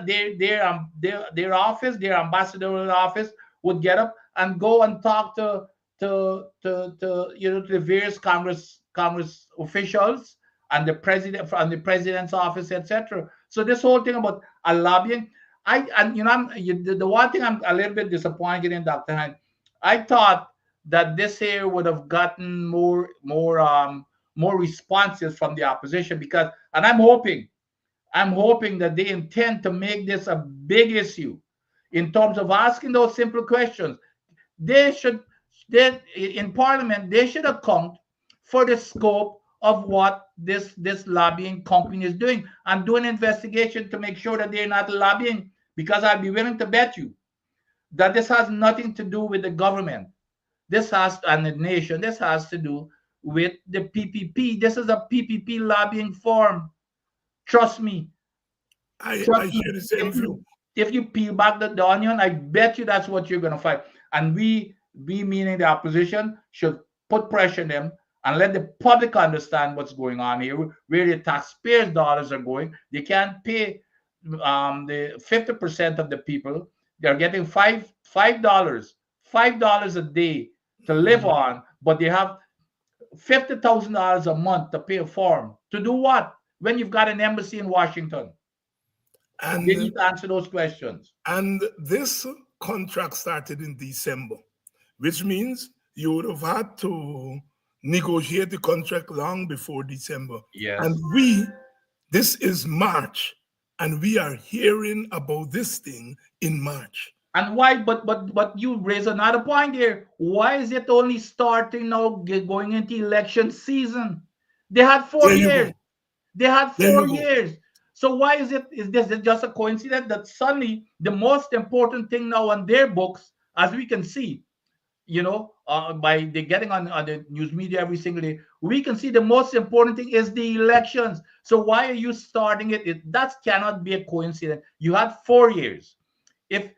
office, their ambassadorial office would get up and go and talk to the various Congress officials and the president's office, etc. So this whole thing about a lobbying, the one thing I'm a little bit disappointed in, Dr. Hunt, I thought that this here would have gotten more responses from the opposition, because, and I'm hoping that they intend to make this a big issue in terms of asking those simple questions. In Parliament, they should account for the scope of what this lobbying company is doing and do an investigation to make sure that they're not lobbying, because I'd be willing to bet you that this has nothing to do with the government. This has and the nation. This has to do with the PPP. This is a PPP lobbying form. Trust me. I Trust me. share the same view. If you peel back the onion, I bet you that's what you're gonna find. And we meaning the opposition, should put pressure on them and let the public understand what's going on here, where the taxpayers' dollars are going. They can't pay the 50% of the people. They're getting $5 a day to live on, but they have $50,000 a month to pay a form. To do what? When you've got an embassy in Washington. And They need to answer those questions. And this contract started in December, which means you would have had to negotiate the contract long before December. Yes. And this is March, and we are hearing about this thing in March. And why? But you raise another point here. Why is it only starting now, going into election season? They had 4 years. They had 4 years. So why is this just a coincidence that suddenly the most important thing now on their books, as we can see, by the getting on the news media every single day, we can see the most important thing is the elections. So why are you starting it? That cannot be a coincidence. You had 4 years. And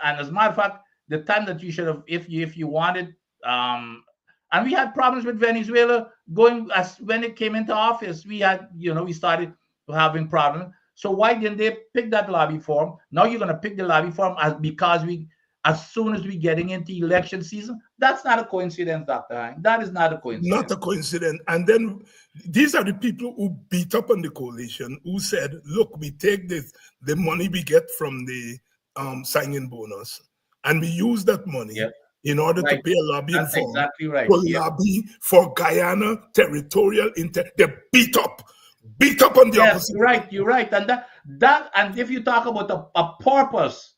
as a matter of fact, the time that you should have, if you wanted, and we had problems with Venezuela going as when it came into office. We had, we started having problems. So why didn't they pick that lobby form? Now you're going to pick the lobby form because as soon as we getting into election season. That's not a coincidence, Dr. Hine. That is not a coincidence. Not a coincidence. And then these are the people who beat up on the coalition, who said, look, we take the money we get from the signing bonus, and we use that money in order to pay a lobbying That's firm exactly right. to lobby for Guyana territorial they beat up on the opposition. You're right. And and if you talk about a purpose,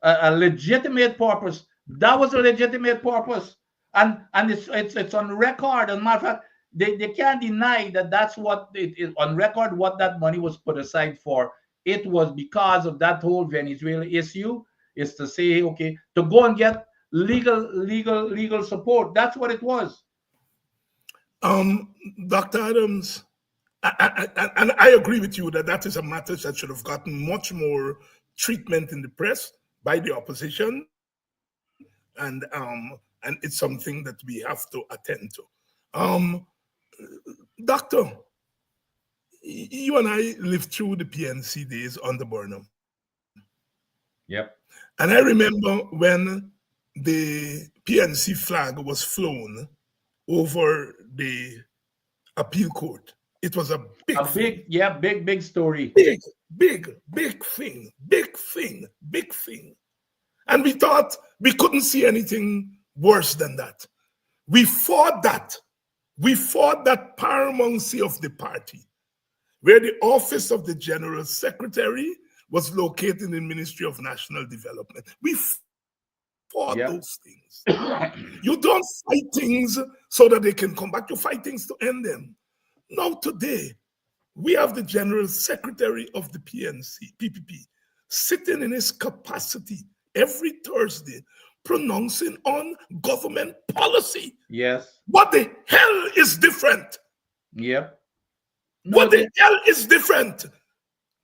a legitimate purpose, that was a legitimate purpose, and it's on record. As a matter of fact, they can't deny that that's what it is on record. What that money was put aside for, it was because of that whole Venezuela issue. Is to say, okay, to go and get legal support. That's what it was. Dr. Adams, and I agree with you that is a matter that should have gotten much more treatment in the press by the opposition, and it's something that we have to attend to. Doctor, you and I lived through the PNC days under Burnham. Yep. And I remember when the PNC flag was flown over the appeal court. It was a big story. Big thing. And we thought we couldn't see anything worse than that. We fought that paramountcy of the party, where the office of the General Secretary was located in the Ministry of National Development. We fought those things. You don't fight things so that they can come back. You fight things to end them. Now today, we have the General Secretary of the PPP, sitting in his capacity every Thursday, pronouncing on government policy. Yes. What the hell is different? Yep. What the hell is different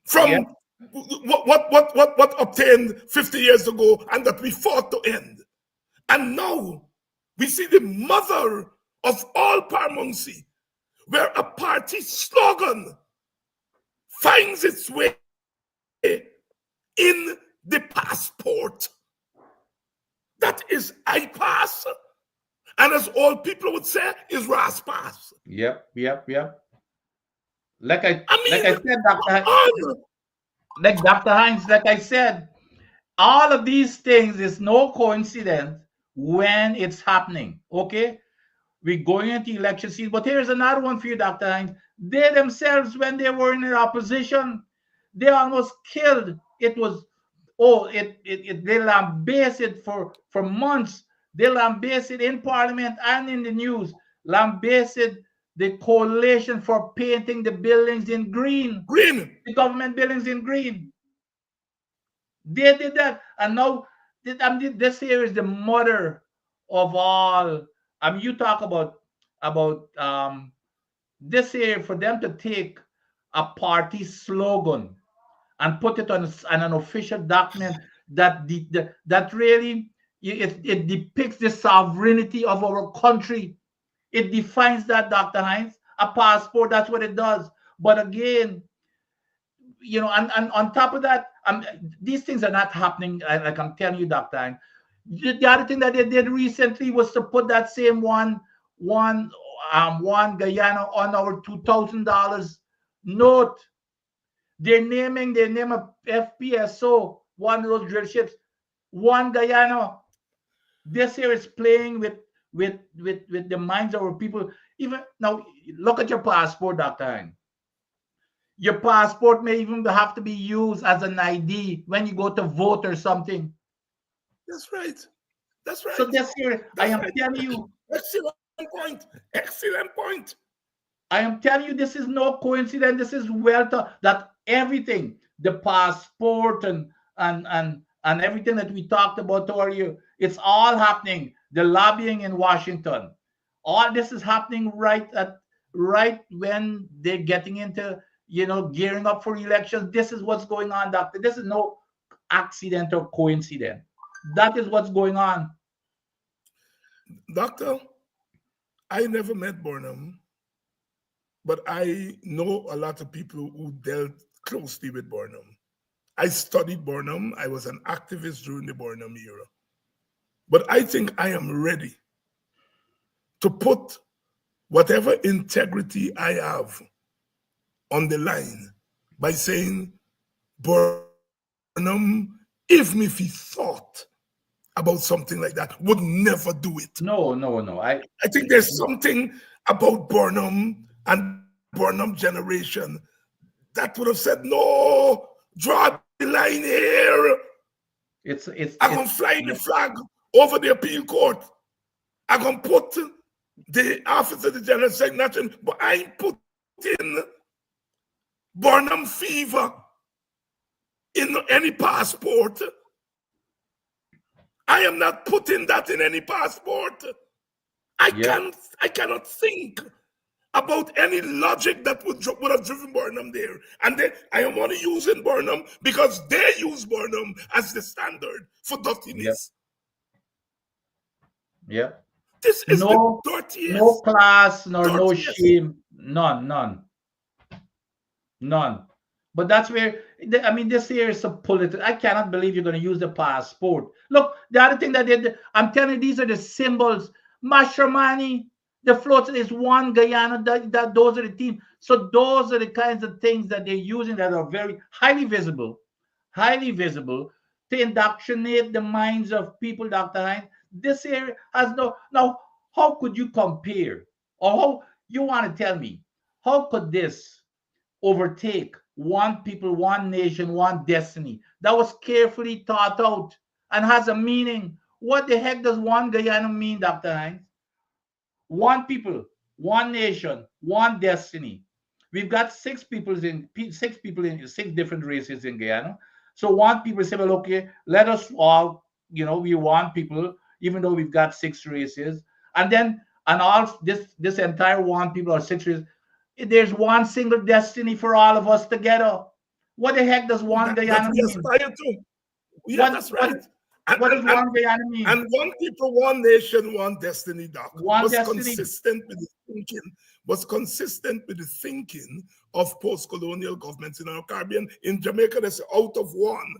from what obtained 50 years ago and that we fought to end? And now we see the mother of all paramountcy, where a party slogan finds its way in the passport. That is I-Pass. And as all people would say, is RAS-Pass. Yep. Like I said, Dr. Hines, like I said, all of these things is no coincidence when it's happening. Okay? We're going into election season. But here's another one for you, Dr. Hines. They themselves, when they were in the opposition, they almost killed. It was, they lambasted for months. They lambasted in Parliament and in the news, lambasted the coalition for painting the buildings in green. The government buildings in green. They did that. And now This here is the mother of all. You talk about this here for them to take a party slogan and put it on an official document that really it depicts the sovereignty of our country. It defines that, Dr. Hines. A passport, that's what it does. But again, and on top of that, these things are not happening. Like I'm telling you, Dr. Hines. The other thing that they did recently was to put that same one Guyana on our $2,000 note. They name a FPSO, one of those drill ships, one Guyana. This here is playing with the minds of our people. Even now, look at your passport, Dr. Hein. Your passport may even have to be used as an ID when you go to vote or something. That's right. That's right. So this here, I am right. telling you. Excellent point. Excellent point. I am telling you, this is no coincidence. This is well thought that everything, the passport and everything that we talked about earlier, it's all happening. The lobbying in Washington, all this is happening right when they're getting into gearing up for elections. This is what's going on, doctor. This is no accident or coincidence. That is what's going on. Doctor, I never met Burnham, but I know a lot of people who dealt closely with Burnham. I studied Burnham. I was an activist during the Burnham era. But I think I am ready to put whatever integrity I have on the line by saying, Burnham, if me thought about something like that, would never do it. No. I think there's something about Burnham and Burnham generation that would have said, no, draw the line here. I'm going to fly the flag over the appeal court. I'm going to put the office of the general secretary, but I ain't putting Burnham fever in any passport. I am not putting that in any passport. I cannot think about any logic that would have driven Burnham there. And I am only using Burnham because they use Burnham as the standard for dirtiness. Yeah. This is the dirtiest. No class, no shame. None. But that's where, this here is a political. I cannot believe you're going to use the passport. Look, the other thing that I'm telling you, these are the symbols. Mashramani, the float is one Guyana, those are the teams. So those are the kinds of things that they're using that are very highly visible to indoctrinate the minds of people, Dr. Hines. This here has now, how could you compare? Or how you want to tell me, how could this overtake one people, one nation, one destiny that was carefully thought out and has a meaning? What the heck does one Guyana mean, Dr. Hines? One people, one nation, one destiny. We've got six people in six different races in Guyana. So one people say, well, okay, let us all, we want people, even though we've got six races. And all this entire one people or six races, there's one single destiny for all of us together. What the heck does one Guyana mean? Yeah, that's right. What does one Guyana mean? And one people, one nation, one destiny, Doc. Consistent with the thinking. Was consistent with the thinking of post-colonial governments in our Caribbean. In Jamaica, they say out of one,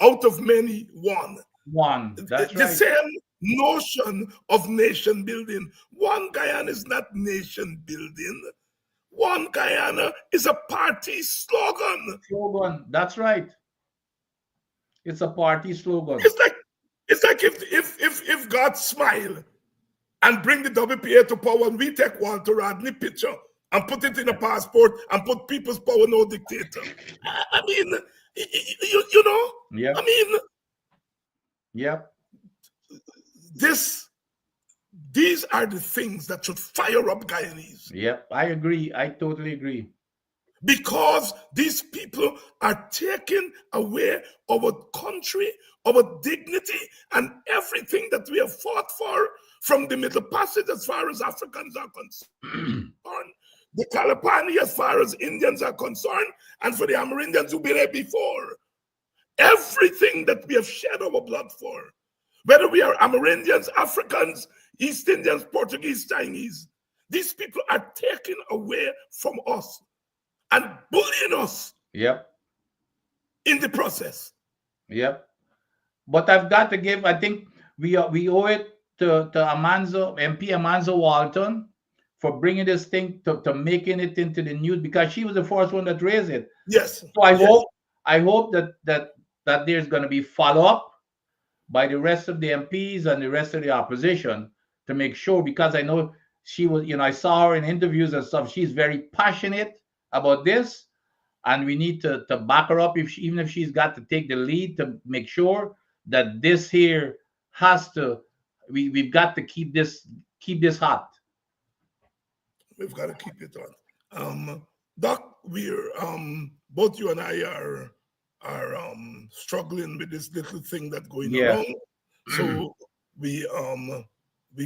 out of many, one. One. That's the same notion of nation building. One Guyana is not nation building. One Guyana is a party slogan. That's right. It's a party slogan. It's like if God smile and bring the WPA to power and we take Walter Rodney picture and put it in a passport and put people's power no dictator. I mean, you know? Yeah. I mean, yeah. These are the things that should fire up Guyanese. Yeah, I agree. I totally agree. because these people are taking away our country, our dignity, and everything that we have fought for from the Middle Passage as far as Africans are concerned, the Kalapani as far as Indians are concerned, and for the Amerindians who been there before. Everything that we have shed our blood for, whether we are Amerindians, Africans, East Indians, Portuguese, Chinese, these people are taken away from us and bullying us Yep. in the process. Yep. But I've got to give, I think we owe it to Amanzo, MP Amanzo Walton, for bringing this thing to making it into the news, because she was the first one that raised it. Yes. So I hope that there's going to be follow-up by the rest of the MPs and the rest of the opposition to make sure, because I know she was, I saw her in interviews and stuff. She's very passionate about this, and we need to back her up, even if she's got to take the lead, to make sure that this here has to, we've got to keep this hot. We've got to keep it on. Doc, we're both you and I are struggling with this little thing that's going along. So we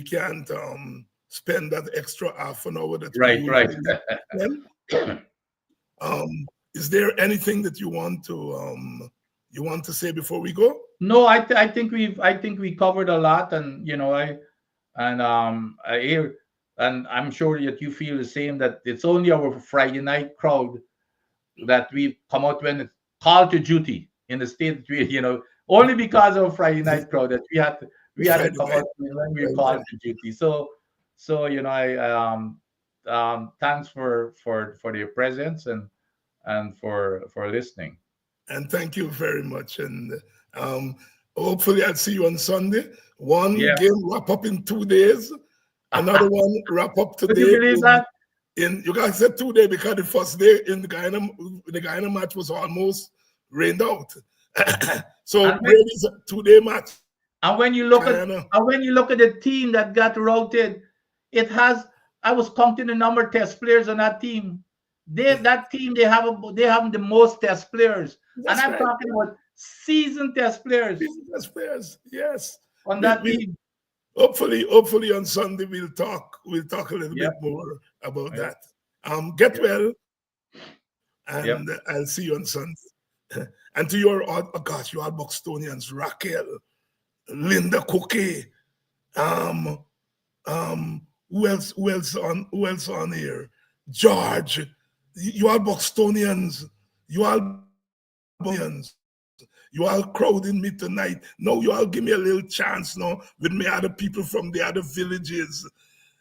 can't spend that extra half an hour that right. Is there anything that you want to say before we go? No, I think we covered a lot, and and I'm sure that you feel the same, that it's only our Friday night crowd that we come out when it's called to duty in the state. Only because of Friday night crowd that we had to come out when we were called to duty. So thanks for your presence and for listening. And thank you very much. And hopefully I'll see you on Sunday. One game wrap up in 2 days. Another one wrap up today. Could you believe that? You guys said 2 days because the first day in the Guyana match was almost rained out. So it is a 2-day match. And when you look at the team that got routed, I was counting the number of test players on that team. They have the most test players. That's and I'm talking about seasoned test players. Seasoned test players, yes. On that team. Hopefully on Sunday we'll talk a little bit more about that. Get well, and I'll see you on Sunday. And to your you are Buxtonians, Raquel, Linda Cookie, who else on here? George, you are Buxtonians, you all crowding me tonight. No, you all give me a little chance now with me other people from the other villages.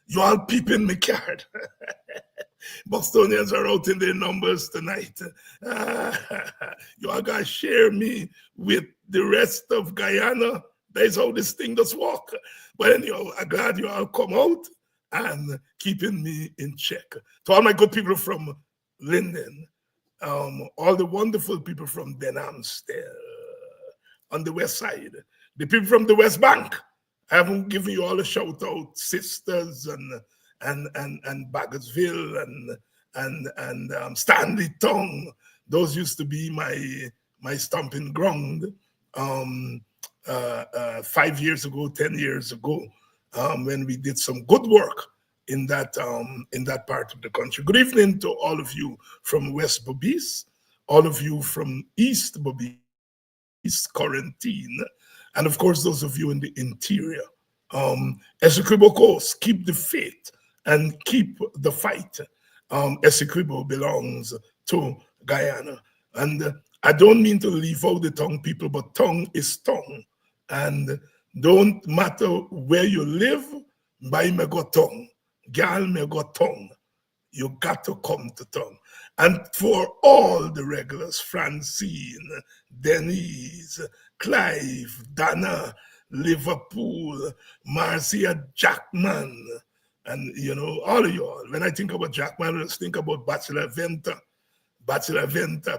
You all peeping me card. Bostonians are out in their numbers tonight. You all gotta share me with the rest of Guyana. That's how this thing does work. But anyhow, I'm glad you all come out and keeping me in check. To all my good people from Linden, all the wonderful people from Denham still on the west side, the people from the West Bank. I haven't given you all a shout out, sisters and Baggersville and Stanley Tongue. Those used to be my stomping ground 5 years ago, 10 years ago, when we did some good work in that part of the country. Good evening to all of you from West Bobis, all of you from East Bobis, Quarantine, and of course those of you in the interior. Essequibo Coast, keep the faith and keep the fight. Essequibo belongs to Guyana. And I don't mean to leave out the tongue people, but tongue is tongue. And don't matter where you live, by me go tongue, gal me go tongue. You got to come to tongue. And for all the regulars, Francine, Denise, Clive, Dana, Liverpool, Marcia Jackman, and all of y'all. When I think about Jackman, I just think about Bachelor Venta,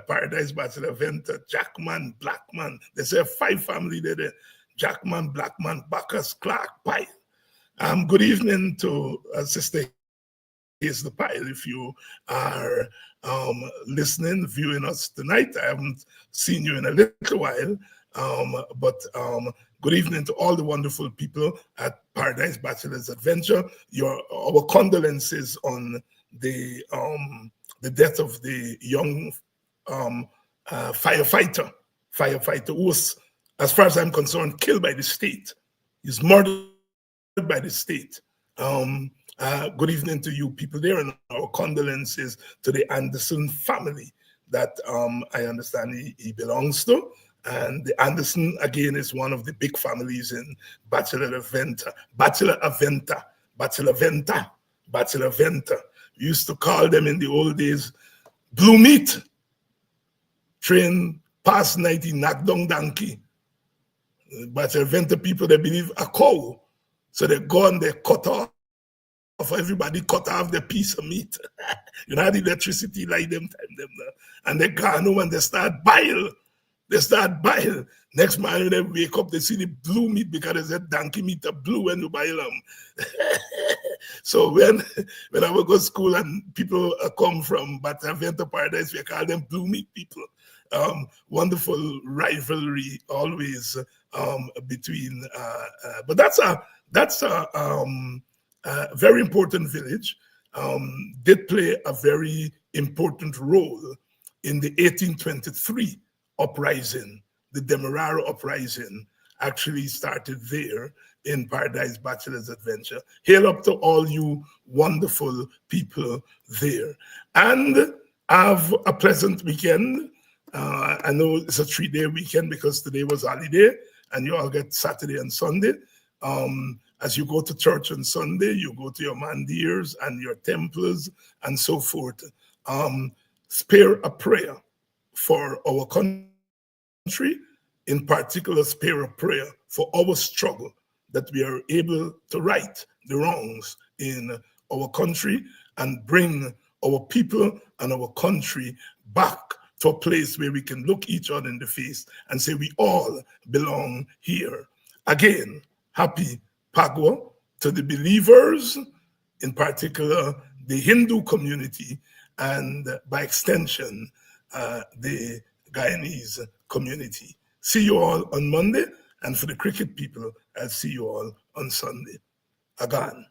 Paradise Bachelor Venta, Jackman, Blackman. There's 5 family there. Jackman, Blackman, Bacchus, Clark, Pye. Good evening to Sister Raise the Pile. If you are listening, viewing us tonight, I haven't seen you in a little while, but good evening to all the wonderful people at Paradise Bachelor's Adventure. Our condolences on the death of the young firefighter who was, as far as I'm concerned, killed by the state. He's murdered by the state. Good evening to you people there, and our condolences to the Anderson family that I understand he belongs to. And the Anderson, again, is one of the big families in Bachelor Venta. We used to call them in the old days blue meat. Train past 90, knock down donkey. Bachelor Venta people, they believe a cow. So they go and they cut off. Everybody cut off the piece of meat. You know, the electricity like them time them now. And they go home and they start bile. Next morning they wake up, they see the blue meat because they said donkey meat are blue when you boil them. So when I would go to school and people come from Venta Paradise, we call them blue meat people. Wonderful rivalry always between, but that's a very important village. Did play a very important role in the 1823 uprising. The Demerara uprising actually started there in Paradise Bachelor's Adventure. Hail up to all you wonderful people there. And have a pleasant weekend. I know it's a 3-day weekend because today was holiday and you all get Saturday and Sunday. As you go to church on Sunday, you go to your mandirs and your temples and so forth. Spare a prayer for our country, in particular, spare a prayer for our struggle, that we are able to right the wrongs in our country and bring our people and our country back to a place where we can look each other in the face and say we all belong here. Again, happy Pagwa to the believers, in particular the Hindu community, and by extension, the Guyanese community. See you all on Monday, and for the cricket people, I'll see you all on Sunday. Agan.